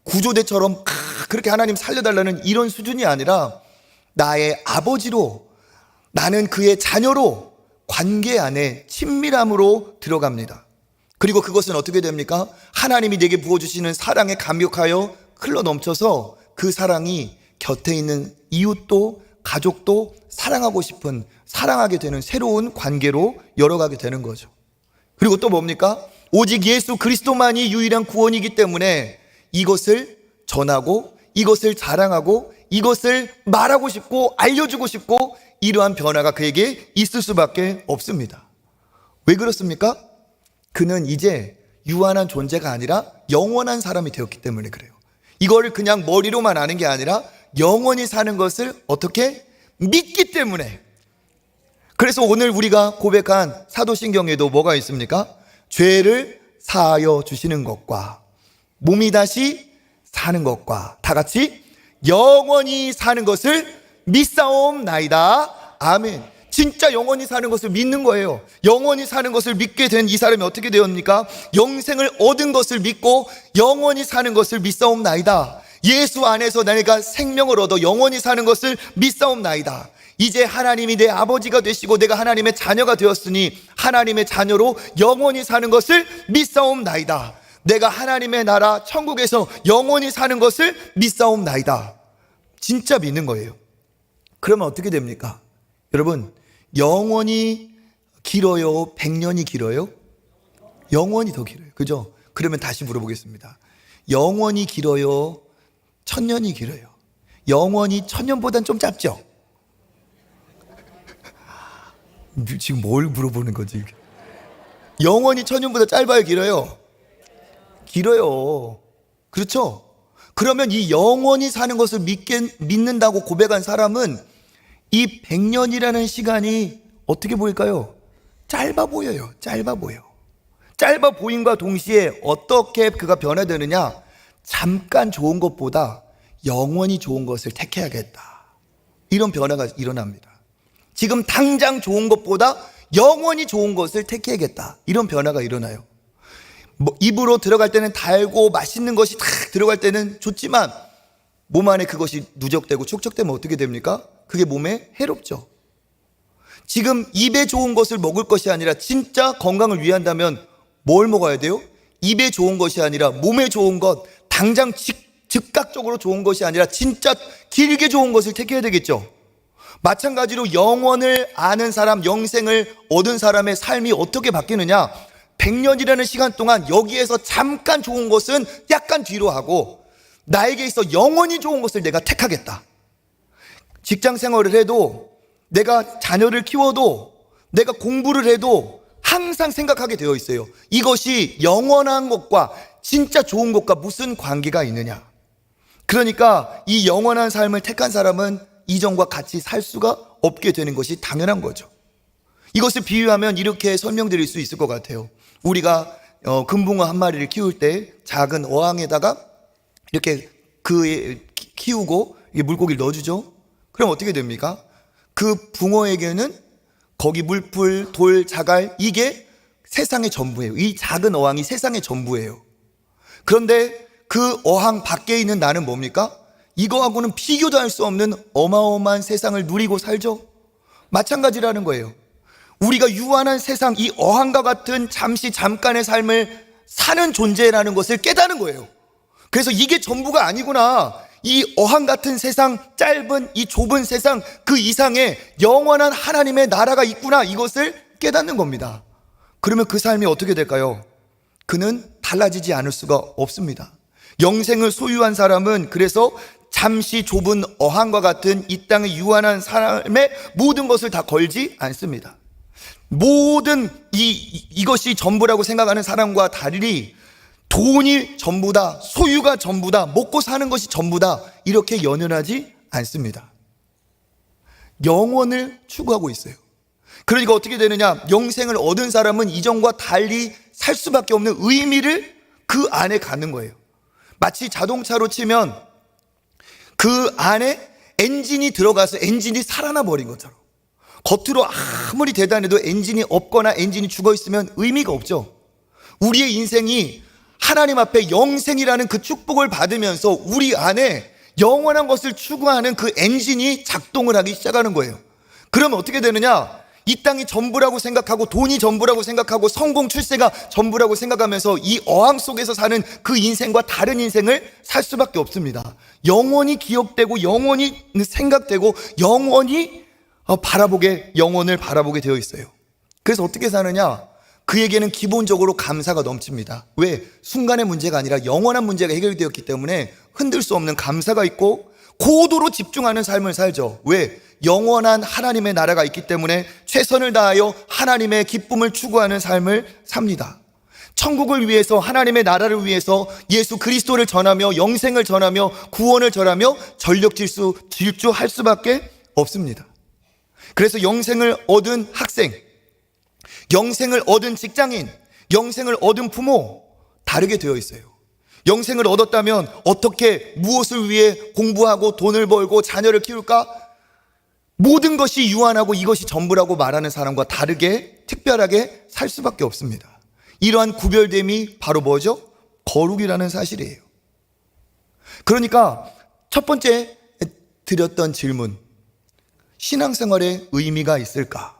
구조대처럼 그렇게 하나님 살려달라는 이런 수준이 아니라 나의 아버지로, 나는 그의 자녀로 관계 안에 친밀함으로 들어갑니다. 그리고 그것은 어떻게 됩니까? 하나님이 내게 부어주시는 사랑에 감격하여 흘러 넘쳐서 그 사랑이 곁에 있는 이웃도 가족도 사랑하고 싶은, 사랑하게 되는 새로운 관계로 열어가게 되는 거죠. 그리고 또 뭡니까? 오직 예수 그리스도만이 유일한 구원이기 때문에 이것을 전하고 이것을 자랑하고 이것을 말하고 싶고 알려주고 싶고, 이러한 변화가 그에게 있을 수밖에 없습니다. 왜 그렇습니까? 그는 이제 유한한 존재가 아니라 영원한 사람이 되었기 때문에 그래요. 이거를 그냥 머리로만 아는 게 아니라 영원히 사는 것을 어떻게? 믿기 때문에. 그래서 오늘 우리가 고백한 사도신경에도 뭐가 있습니까? 죄를 사하여 주시는 것과 몸이 다시 사는 것과 다 같이 영원히 사는 것을 믿사옵나이다. 아멘. 진짜 영원히 사는 것을 믿는 거예요. 영원히 사는 것을 믿게 된 이 사람이 어떻게 되었습니까? 영생을 얻은 것을 믿고 영원히 사는 것을 믿사옵나이다. 예수 안에서 내가 생명을 얻어 영원히 사는 것을 믿사옵나이다. 이제 하나님이 내 아버지가 되시고 내가 하나님의 자녀가 되었으니 하나님의 자녀로 영원히 사는 것을 믿사옵나이다. 내가 하나님의 나라 천국에서 영원히 사는 것을 믿사옵나이다. 진짜 믿는 거예요. 그러면 어떻게 됩니까? 여러분, 영원히 길어요? 100년이 길어요? 영원히 더 길어요. 그죠? 그러면 다시 물어보겠습니다. 영원히 길어요? 1000년이 길어요? 영원히 1000년보단 좀 짧죠? 지금 뭘 물어보는 거지? 영원히 1000년보다 짧아요? 길어요? 길어요. 그렇죠? 그러면 이 영원히 사는 것을 믿는다고 고백한 사람은 이 100년이라는 시간이 어떻게 보일까요? 짧아 보여요. 짧아 보여. 짧아 보임과 동시에 어떻게 그가 변화되느냐? 잠깐 좋은 것보다 영원히 좋은 것을 택해야겠다. 이런 변화가 일어납니다. 지금 당장 좋은 것보다 영원히 좋은 것을 택해야겠다. 이런 변화가 일어나요. 입으로 들어갈 때는 달고 맛있는 것이 탁 들어갈 때는 좋지만 몸 안에 그것이 누적되고 축적되면 어떻게 됩니까? 그게 몸에 해롭죠. 지금 입에 좋은 것을 먹을 것이 아니라 진짜 건강을 위한다면 뭘 먹어야 돼요? 입에 좋은 것이 아니라 몸에 좋은 것, 당장 즉각적으로 좋은 것이 아니라 진짜 길게 좋은 것을 택해야 되겠죠. 마찬가지로 영원을 아는 사람, 영생을 얻은 사람의 삶이 어떻게 바뀌느냐? 100년이라는 시간 동안 여기에서 잠깐 좋은 것은 약간 뒤로 하고 나에게 있어 영원히 좋은 것을 내가 택하겠다. 직장 생활을 해도, 내가 자녀를 키워도, 내가 공부를 해도 항상 생각하게 되어 있어요. 이것이 영원한 것과 진짜 좋은 것과 무슨 관계가 있느냐. 그러니까 이 영원한 삶을 택한 사람은 이전과 같이 살 수가 없게 되는 것이 당연한 거죠. 이것을 비유하면 이렇게 설명드릴 수 있을 것 같아요. 우리가 금붕어 한 마리를 키울 때 작은 어항에다가 이렇게 키우고 물고기를 넣어주죠. 그럼 어떻게 됩니까? 그 붕어에게는 거기 물풀, 돌, 자갈, 이게 세상의 전부예요. 이 작은 어항이 세상의 전부예요. 그런데 그 어항 밖에 있는 나는 뭡니까? 이거하고는 비교도 할 수 없는 어마어마한 세상을 누리고 살죠. 마찬가지라는 거예요. 우리가 유한한 세상, 이 어항과 같은 잠깐의 삶을 사는 존재라는 것을 깨닫는 거예요. 그래서 이게 전부가 아니구나. 이 어항 같은 세상, 짧은 이 좁은 세상 그 이상의 영원한 하나님의 나라가 있구나. 이것을 깨닫는 겁니다. 그러면 그 삶이 어떻게 될까요? 그는 달라지지 않을 수가 없습니다. 영생을 소유한 사람은 그래서 잠시 좁은 어항과 같은 이 땅의 유한한 삶에 모든 것을 다 걸지 않습니다. 모든 이것이 전부라고 생각하는 사람과 달리 돈이 전부다, 소유가 전부다, 먹고 사는 것이 전부다, 이렇게 연연하지 않습니다. 영원을 추구하고 있어요. 그러니까 어떻게 되느냐? 영생을 얻은 사람은 이전과 달리 살 수밖에 없는 의미를 그 안에 갖는 거예요. 마치 자동차로 치면 그 안에 엔진이 들어가서 엔진이 살아나 버린 것처럼, 겉으로 아무리 대단해도 엔진이 없거나 엔진이 죽어 있으면 의미가 없죠. 우리의 인생이 하나님 앞에 영생이라는 그 축복을 받으면서 우리 안에 영원한 것을 추구하는 그 엔진이 작동을 하기 시작하는 거예요. 그러면 어떻게 되느냐? 이 땅이 전부라고 생각하고 돈이 전부라고 생각하고 성공 출세가 전부라고 생각하면서 이 어항 속에서 사는 그 인생과 다른 인생을 살 수밖에 없습니다. 영원히 기억되고 영원히 생각되고 영원히 영원을 바라보게 되어 있어요. 그래서 어떻게 사느냐? 그에게는 기본적으로 감사가 넘칩니다. 왜? 순간의 문제가 아니라 영원한 문제가 해결되었기 때문에 흔들 수 없는 감사가 있고 고도로 집중하는 삶을 살죠. 왜? 영원한 하나님의 나라가 있기 때문에 최선을 다하여 하나님의 기쁨을 추구하는 삶을 삽니다. 천국을 위해서, 하나님의 나라를 위해서 예수 그리스도를 전하며 영생을 전하며 구원을 전하며 전력 질주할 수밖에 없습니다. 그래서 영생을 얻은 학생, 영생을 얻은 직장인, 영생을 얻은 부모, 다르게 되어 있어요. 영생을 얻었다면 어떻게 무엇을 위해 공부하고 돈을 벌고 자녀를 키울까? 모든 것이 유한하고 이것이 전부라고 말하는 사람과 다르게 특별하게 살 수밖에 없습니다. 이러한 구별됨이 바로 뭐죠? 거룩이라는 사실이에요. 그러니까 첫 번째 드렸던 질문, 신앙생활에 의미가 있을까?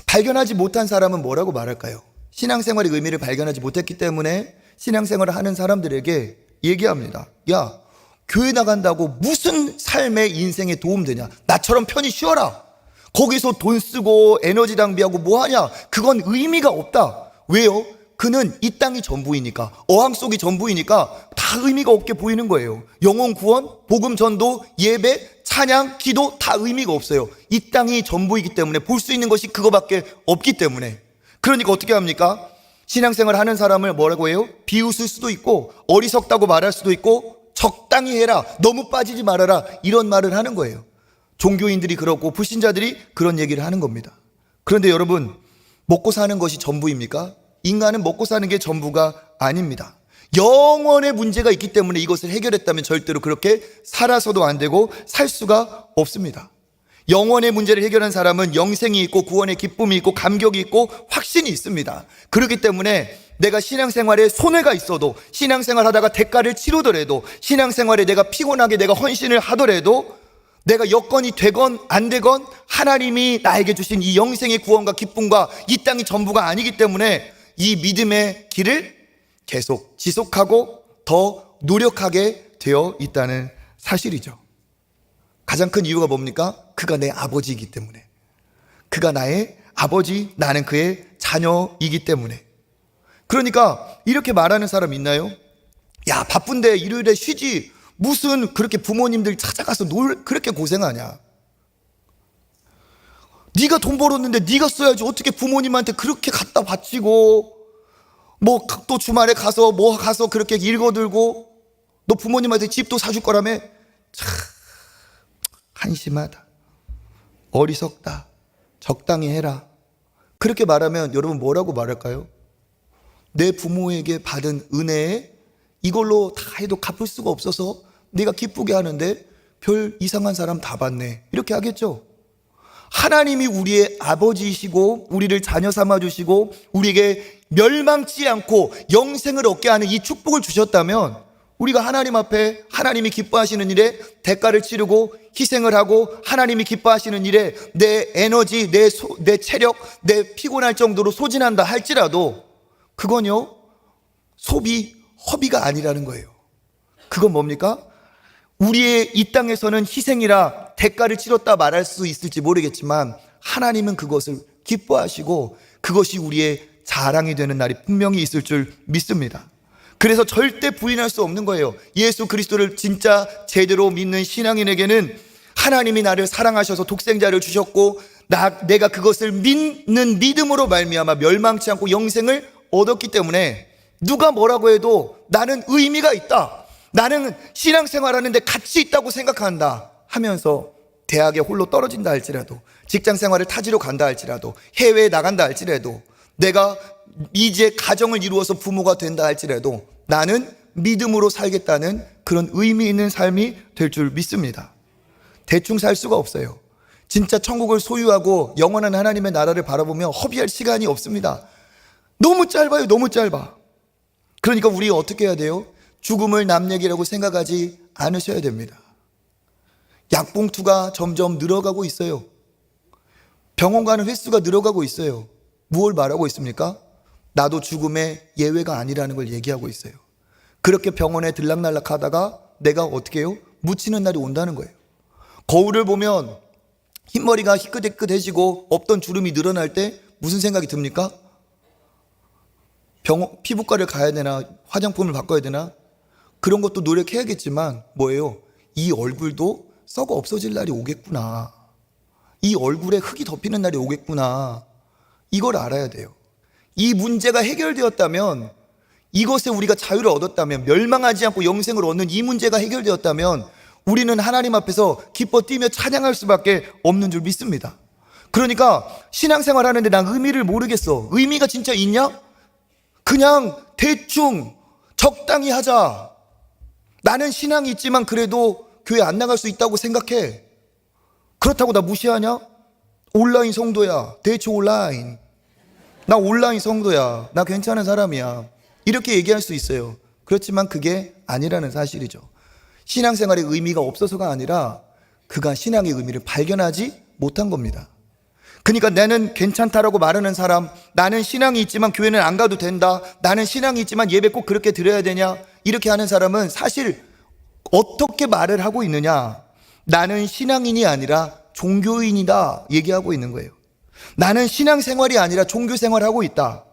발견하지 못한 사람은 뭐라고 말할까요? 신앙생활의 의미를 발견하지 못했기 때문에 신앙생활을 하는 사람들에게 얘기합니다. 야, 교회 나간다고 무슨 삶의 인생에 도움되냐? 나처럼 편히 쉬어라. 거기서 돈 쓰고 에너지 낭비하고 뭐하냐? 그건 의미가 없다. 왜요? 그는 이 땅이 전부이니까, 어항 속이 전부이니까 다 의미가 없게 보이는 거예요. 영혼 구원, 복음 전도, 예배, 찬양, 기도 다 의미가 없어요. 이 땅이 전부이기 때문에, 볼 수 있는 것이 그거밖에 없기 때문에. 그러니까 어떻게 합니까? 신앙생활 하는 사람을 뭐라고 해요? 비웃을 수도 있고 어리석다고 말할 수도 있고 적당히 해라, 너무 빠지지 말아라, 이런 말을 하는 거예요. 종교인들이 그렇고 불신자들이 그런 얘기를 하는 겁니다. 그런데 여러분, 먹고 사는 것이 전부입니까? 인간은 먹고 사는 게 전부가 아닙니다. 영원의 문제가 있기 때문에 이것을 해결했다면 절대로 그렇게 살아서도 안 되고 살 수가 없습니다. 영원의 문제를 해결한 사람은 영생이 있고 구원의 기쁨이 있고 감격이 있고 확신이 있습니다. 그렇기 때문에 내가 신앙생활에 손해가 있어도, 신앙생활 하다가 대가를 치르더라도, 신앙생활에 내가 피곤하게 내가 헌신을 하더라도, 내가 여건이 되건 안 되건 하나님이 나에게 주신 이 영생의 구원과 기쁨과 이 땅이 전부가 아니기 때문에 이 믿음의 길을 계속 지속하고 더 노력하게 되어 있다는 사실이죠. 가장 큰 이유가 뭡니까? 그가 내 아버지이기 때문에. 그가 나의 아버지, 나는 그의 자녀이기 때문에. 그러니까 이렇게 말하는 사람 있나요? 야, 바쁜데 일요일에 쉬지, 무슨 그렇게 부모님들 찾아가서 그렇게 고생하냐? 네가 돈 벌었는데 네가 써야지, 어떻게 부모님한테 그렇게 갖다 바치고 뭐 또 주말에 가서 그렇게 읽어들고, 너 부모님한테 집도 사줄 거라며? 참 한심하다, 어리석다, 적당히 해라. 그렇게 말하면 여러분 뭐라고 말할까요? 내 부모에게 받은 은혜에 이걸로 다 해도 갚을 수가 없어서 네가 기쁘게 하는데 별 이상한 사람 다 받네, 이렇게 하겠죠. 하나님이 우리의 아버지이시고 우리를 자녀 삼아주시고 우리에게 멸망치 않고 영생을 얻게 하는 이 축복을 주셨다면, 우리가 하나님 앞에 하나님이 기뻐하시는 일에 대가를 치르고 희생을 하고 하나님이 기뻐하시는 일에 내 에너지, 내 체력, 내 피곤할 정도로 소진한다 할지라도 그건요, 허비가 아니라는 거예요. 그건 뭡니까? 우리의 이 땅에서는 희생이라 대가를 치렀다 말할 수 있을지 모르겠지만 하나님은 그것을 기뻐하시고 그것이 우리의 자랑이 되는 날이 분명히 있을 줄 믿습니다. 그래서 절대 부인할 수 없는 거예요. 예수 그리스도를 진짜 제대로 믿는 신앙인에게는 하나님이 나를 사랑하셔서 독생자를 주셨고 내가 그것을 믿는 믿음으로 말미암아 멸망치 않고 영생을 얻었기 때문에 누가 뭐라고 해도 나는 의미가 있다, 나는 신앙생활하는데 가치 있다고 생각한다 하면서 대학에 홀로 떨어진다 할지라도, 직장생활을 타지로 간다 할지라도, 해외에 나간다 할지라도, 내가 이제 가정을 이루어서 부모가 된다 할지라도 나는 믿음으로 살겠다는 그런 의미 있는 삶이 될 줄 믿습니다. 대충 살 수가 없어요. 진짜 천국을 소유하고 영원한 하나님의 나라를 바라보며 허비할 시간이 없습니다. 너무 짧아요. 너무 짧아. 그러니까 우리 어떻게 해야 돼요? 죽음을 남 얘기라고 생각하지 않으셔야 됩니다. 약봉투가 점점 늘어가고 있어요. 병원 가는 횟수가 늘어가고 있어요. 무엇을 말하고 있습니까? 나도 죽음의 예외가 아니라는 걸 얘기하고 있어요. 그렇게 병원에 들락날락 하다가 내가 어떻게 해요? 묻히는 날이 온다는 거예요. 거울을 보면 흰머리가 희끗희끗해지고 없던 주름이 늘어날 때 무슨 생각이 듭니까? 피부과를 가야 되나, 화장품을 바꿔야 되나? 그런 것도 노력해야겠지만 뭐예요? 이 얼굴도 썩어 없어질 날이 오겠구나, 이 얼굴에 흙이 덮이는 날이 오겠구나, 이걸 알아야 돼요. 이 문제가 해결되었다면, 이것에 우리가 자유를 얻었다면, 멸망하지 않고 영생을 얻는 이 문제가 해결되었다면 우리는 하나님 앞에서 기뻐 뛰며 찬양할 수밖에 없는 줄 믿습니다. 그러니까 신앙생활 하는데 난 의미를 모르겠어. 의미가 진짜 있냐? 그냥 대충 적당히 하자. 나는 신앙이 있지만 그래도 교회 안 나갈 수 있다고 생각해. 그렇다고 나 무시하냐? 온라인 성도야. 대충 온라인. 나 온라인 성도야. 나 괜찮은 사람이야. 이렇게 얘기할 수 있어요. 그렇지만 그게 아니라는 사실이죠. 신앙생활의 의미가 없어서가 아니라 그가 신앙의 의미를 발견하지 못한 겁니다. 그러니까 나는 괜찮다라고 말하는 사람, 나는 신앙이 있지만 교회는 안 가도 된다, 나는 신앙이 있지만 예배 꼭 그렇게 드려야 되냐, 이렇게 하는 사람은 사실 어떻게 말을 하고 있느냐? 나는 신앙인이 아니라 종교인이다 얘기하고 있는 거예요. 나는 신앙생활이 아니라 종교생활하고 있다.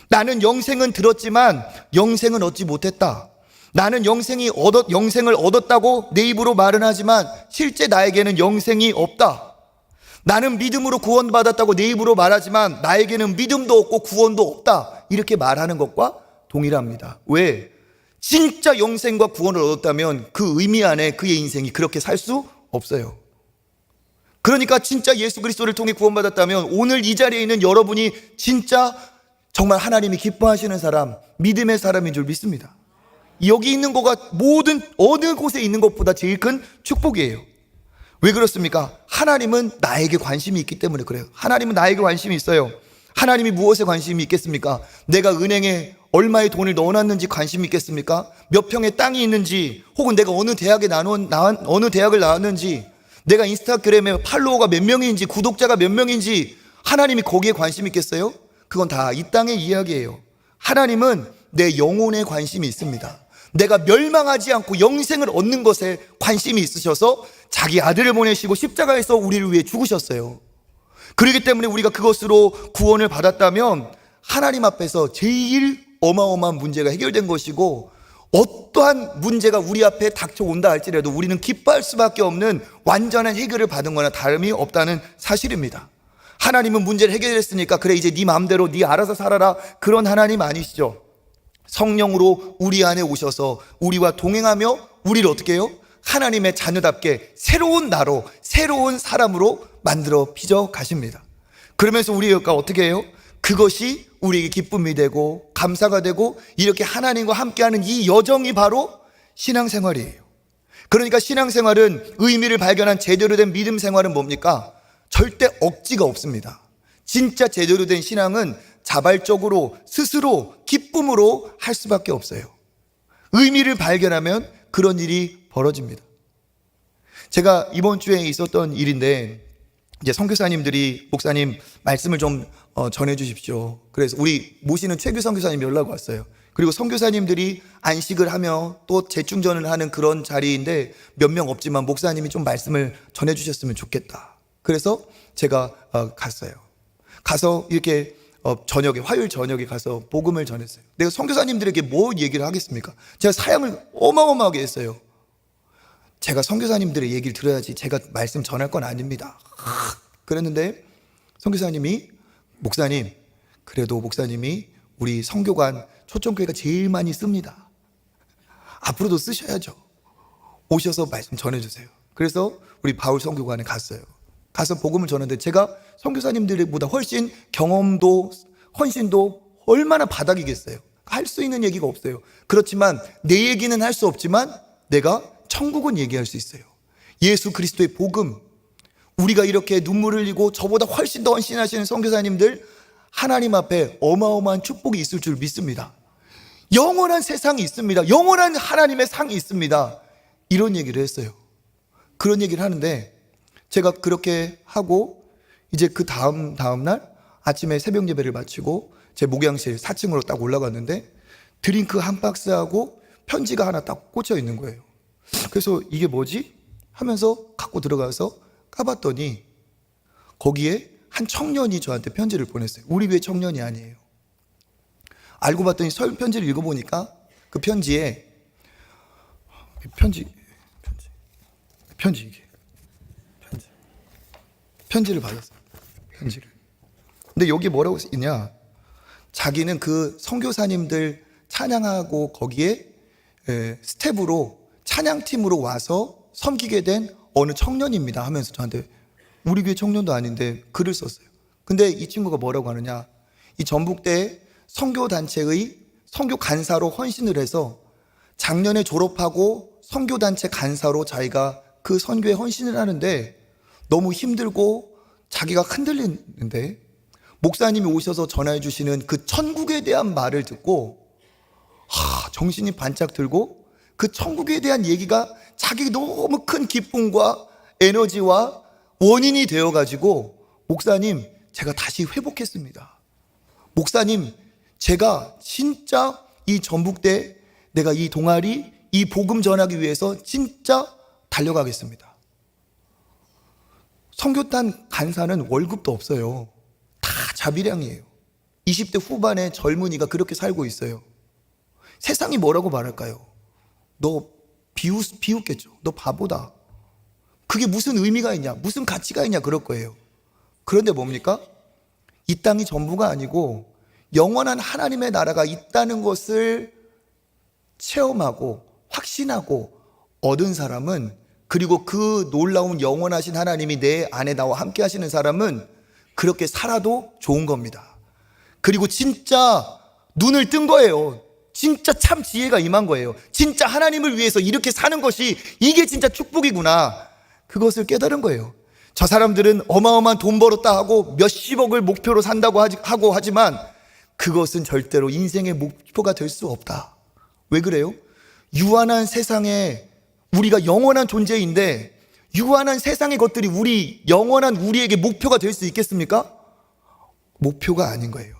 나는 영생은 들었지만 영생은 얻지 못했다. 나는 영생을 얻었다고 내 입으로 말은 하지만 실제 나에게는 영생이 없다. 나는 믿음으로 구원받았다고 내 입으로 말하지만 나에게는 믿음도 없고 구원도 없다. 이렇게 말하는 것과 동일합니다. 왜? 진짜 영생과 구원을 얻었다면 그 의미 안에 그의 인생이 그렇게 살 수 없어요. 그러니까 진짜 예수 그리스도를 통해 구원받았다면 오늘 이 자리에 있는 여러분이 진짜 정말 하나님이 기뻐하시는 사람, 믿음의 사람인 줄 믿습니다. 여기 있는 거가 모든 어느 곳에 있는 것보다 제일 큰 축복이에요. 왜 그렇습니까? 하나님은 나에게 관심이 있기 때문에 그래요. 하나님은 나에게 관심이 있어요. 하나님이 무엇에 관심이 있겠습니까? 내가 은행에 얼마의 돈을 넣어놨는지 관심이 있겠습니까? 몇 평의 땅이 있는지, 혹은 내가 어느 대학을 나왔는지, 내가 인스타그램에 팔로워가 몇 명인지, 구독자가 몇 명인지 하나님이 거기에 관심이 있겠어요? 그건 다 이 땅의 이야기예요. 하나님은 내 영혼에 관심이 있습니다. 내가 멸망하지 않고 영생을 얻는 것에 관심이 있으셔서 자기 아들을 보내시고 십자가에서 우리를 위해 죽으셨어요. 그렇기 때문에 우리가 그것으로 구원을 받았다면 하나님 앞에서 제일 어마어마한 문제가 해결된 것이고, 어떠한 문제가 우리 앞에 닥쳐온다 할지라도 우리는 기뻐할 수밖에 없는 완전한 해결을 받은 거나 다름이 없다는 사실입니다. 하나님은 문제를 해결했으니까 그래 이제 네 마음대로 네 알아서 살아라, 그런 하나님 아니시죠. 성령으로 우리 안에 오셔서 우리와 동행하며 우리를 어떻게 해요? 하나님의 자녀답게 새로운 나로, 새로운 사람으로 만들어 빚어 가십니다. 그러면서 우리가 어떻게 해요? 그것이 우리에게 기쁨이 되고 감사가 되고, 이렇게 하나님과 함께하는 이 여정이 바로 신앙생활이에요. 그러니까 신앙생활은, 의미를 발견한 제대로 된 믿음 생활은 뭡니까? 절대 억지가 없습니다. 진짜 제대로 된 신앙은 자발적으로 스스로 기쁨으로 할 수밖에 없어요. 의미를 발견하면 그런 일이 벌어집니다. 제가 이번 주에 있었던 일인데, 이제 선교사님들이 목사님 말씀을 좀 전해 주십시오. 그래서 우리 모시는 최규 선교사님 연락 왔어요. 그리고 선교사님들이 안식을 하며 또 재충전을 하는 그런 자리인데 몇 명 없지만 목사님이 좀 말씀을 전해 주셨으면 좋겠다. 그래서 제가 갔어요. 가서 이렇게 저녁에, 화요일 저녁에 가서 복음을 전했어요. 내가 선교사님들에게 뭐 얘기를 하겠습니까? 제가 사역을 어마어마하게 했어요. 제가 선교사님들의 얘기를 들어야지 제가 말씀 전할 건 아닙니다. 그랬는데 선교사님이, 목사님, 그래도 목사님이 우리 선교관 초청교회가 제일 많이 씁니다. 앞으로도 쓰셔야죠. 오셔서 말씀 전해주세요. 그래서 우리 바울 선교관에 갔어요. 가서 복음을 전하는데 제가 선교사님들보다 훨씬 경험도 헌신도 얼마나 바닥이겠어요. 할 수 있는 얘기가 없어요. 그렇지만 내 얘기는 할 수 없지만 내가 천국은 얘기할 수 있어요. 예수 그리스도의 복음, 우리가 이렇게 눈물을 흘리고 저보다 훨씬 더 헌신하시는 선교사님들, 하나님 앞에 어마어마한 축복이 있을 줄 믿습니다. 영원한 세상이 있습니다. 영원한 하나님의 상이 있습니다. 이런 얘기를 했어요. 그런 얘기를 하는데 제가 그렇게 하고 이제 그 다음 날 아침에 새벽 예배를 마치고 제 목양실 4층으로 딱 올라갔는데 드링크 한 박스하고 편지가 하나 딱 꽂혀 있는 거예요. 그래서 이게 뭐지? 하면서 갖고 들어가서 까봤더니 거기에 한 청년이 저한테 편지를 보냈어요. 우리 교회 청년이 아니에요. 알고 봤더니 편지를 읽어보니까 그 편지에 편지를 받았어요. 편지를. 근데 여기 뭐라고 있냐? 자기는 그 선교사님들 찬양하고 거기에 스텝으로 찬양팀으로 와서 섬기게 된 어느 청년입니다 하면서 저한테, 우리 교회 청년도 아닌데 글을 썼어요. 근데 이 친구가 뭐라고 하느냐, 이 전북대 선교단체의 선교 간사로 헌신을 해서 작년에 졸업하고 선교단체 간사로 자기가 그 선교에 헌신을 하는데 너무 힘들고 자기가 흔들리는데 목사님이 오셔서 전해 주시는 그 천국에 대한 말을 듣고 정신이 반짝 들고 그 천국에 대한 얘기가 자기 너무 큰 기쁨과 에너지와 원인이 되어가지고, 목사님, 제가 다시 회복했습니다. 목사님, 제가 진짜 이 전북대, 내가 이 동아리, 이 복음 전하기 위해서 진짜 달려가겠습니다. 선교단 간사는 월급도 없어요. 다 자비량이에요. 20대 후반의 젊은이가 그렇게 살고 있어요. 세상이 뭐라고 말할까요? 너 비웃겠죠. 너 바보다. 그게 무슨 의미가 있냐, 무슨 가치가 있냐 그럴 거예요. 그런데 뭡니까? 이 땅이 전부가 아니고 영원한 하나님의 나라가 있다는 것을 체험하고 확신하고 얻은 사람은, 그리고 그 놀라운 영원하신 하나님이 내 안에 나와 함께 하시는 사람은 그렇게 살아도 좋은 겁니다. 그리고 진짜 눈을 뜬 거예요. 진짜 참 지혜가 임한 거예요. 진짜 하나님을 위해서 이렇게 사는 것이 이게 진짜 축복이구나, 그것을 깨달은 거예요. 저 사람들은 어마어마한 돈 벌었다 하고 몇십억을 목표로 산다고 하고 하지만 그것은 절대로 인생의 목표가 될 수 없다. 왜 그래요? 유한한 세상에 우리가 영원한 존재인데 유한한 세상의 것들이 우리 영원한 우리에게 목표가 될 수 있겠습니까? 목표가 아닌 거예요.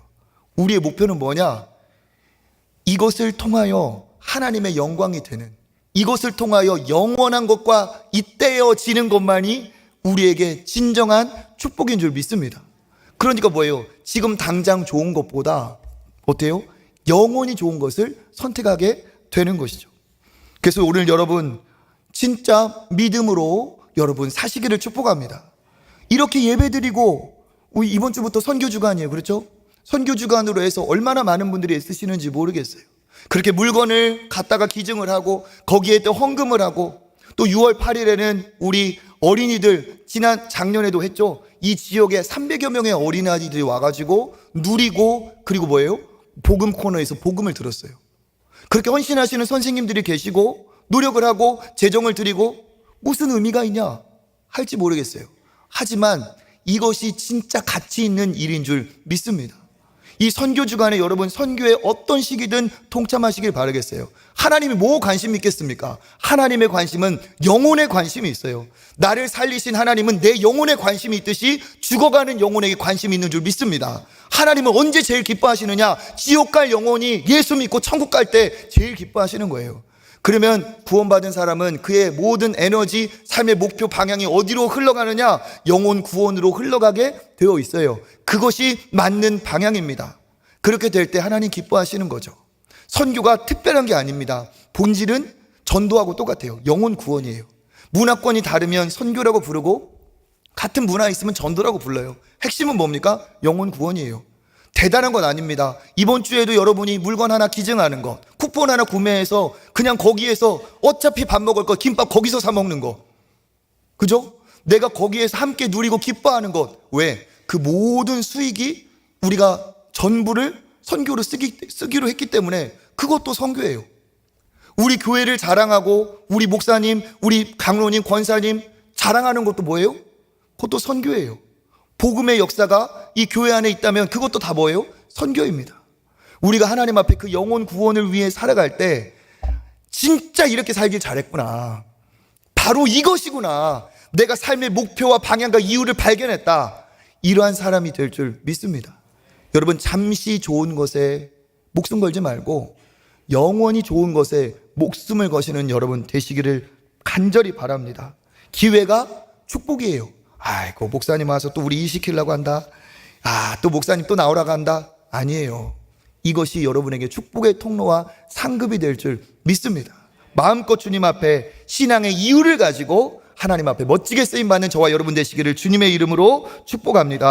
우리의 목표는 뭐냐? 이것을 통하여 하나님의 영광이 되는, 이것을 통하여 영원한 것과 잇대어지는 것만이 우리에게 진정한 축복인 줄 믿습니다. 그러니까 뭐예요? 지금 당장 좋은 것보다 어때요? 영원히 좋은 것을 선택하게 되는 것이죠. 그래서 오늘 여러분 진짜 믿음으로 여러분 사시기를 축복합니다. 이렇게 예배드리고 우리 이번 주부터 선교주간이에요. 그렇죠? 선교주간으로 해서 얼마나 많은 분들이 애쓰시는지 모르겠어요. 그렇게 물건을 갖다가 기증을 하고 거기에 또 헌금을 하고, 또 6월 8일에는 우리 어린이들, 작년에도 했죠. 이 지역에 300여 명의 어린아이들이 와가지고 누리고, 그리고 뭐예요? 복음 코너에서 복음을 들었어요. 그렇게 헌신하시는 선생님들이 계시고 노력을 하고 재정을 드리고 무슨 의미가 있냐 할지 모르겠어요. 하지만 이것이 진짜 가치 있는 일인 줄 믿습니다. 이 선교 주간에 여러분 선교에 어떤 시기든 동참하시길 바라겠어요. 하나님이 뭐 관심 있겠습니까? 하나님의 관심은 영혼에 관심이 있어요. 나를 살리신 하나님은 내 영혼에 관심이 있듯이 죽어가는 영혼에게 관심이 있는 줄 믿습니다. 하나님은 언제 제일 기뻐하시느냐? 지옥 갈 영혼이 예수 믿고 천국 갈 때 제일 기뻐하시는 거예요. 그러면 구원받은 사람은 그의 모든 에너지, 삶의 목표 방향이 어디로 흘러가느냐? 영혼 구원으로 흘러가게 되어 있어요. 그것이 맞는 방향입니다. 그렇게 될 때 하나님 기뻐하시는 거죠. 선교가 특별한 게 아닙니다. 본질은 전도하고 똑같아요. 영혼 구원이에요. 문화권이 다르면 선교라고 부르고 같은 문화 있으면 전도라고 불러요. 핵심은 뭡니까? 영혼 구원이에요. 대단한 건 아닙니다. 이번 주에도 여러분이 물건 하나 기증하는 것, 쿠폰 하나 구매해서 그냥 거기에서 어차피 밥 먹을 거 김밥 거기서 사 먹는 거, 그죠? 내가 거기에서 함께 누리고 기뻐하는 것. 왜? 그 모든 수익이 우리가 전부를 선교로 쓰기로 했기 때문에 그것도 선교예요. 우리 교회를 자랑하고 우리 목사님, 우리 강로님, 권사님 자랑하는 것도 뭐예요? 그것도 선교예요. 복음의 역사가 이 교회 안에 있다면 그것도 다 뭐예요? 선교입니다. 우리가 하나님 앞에 그 영혼 구원을 위해 살아갈 때 진짜 이렇게 살길 잘했구나, 바로 이것이구나, 내가 삶의 목표와 방향과 이유를 발견했다, 이러한 사람이 될 줄 믿습니다. 여러분, 잠시 좋은 것에 목숨 걸지 말고 영원히 좋은 것에 목숨을 거시는 여러분 되시기를 간절히 바랍니다. 기회가 축복이에요. 아이고, 목사님 와서 또 우리 일 시키려고 한다, 또 목사님 또 나오라고 한다. 아니에요. 이것이 여러분에게 축복의 통로와 상급이 될 줄 믿습니다. 마음껏 주님 앞에 신앙의 이유를 가지고 하나님 앞에 멋지게 쓰임받는 저와 여러분 되시기를 주님의 이름으로 축복합니다.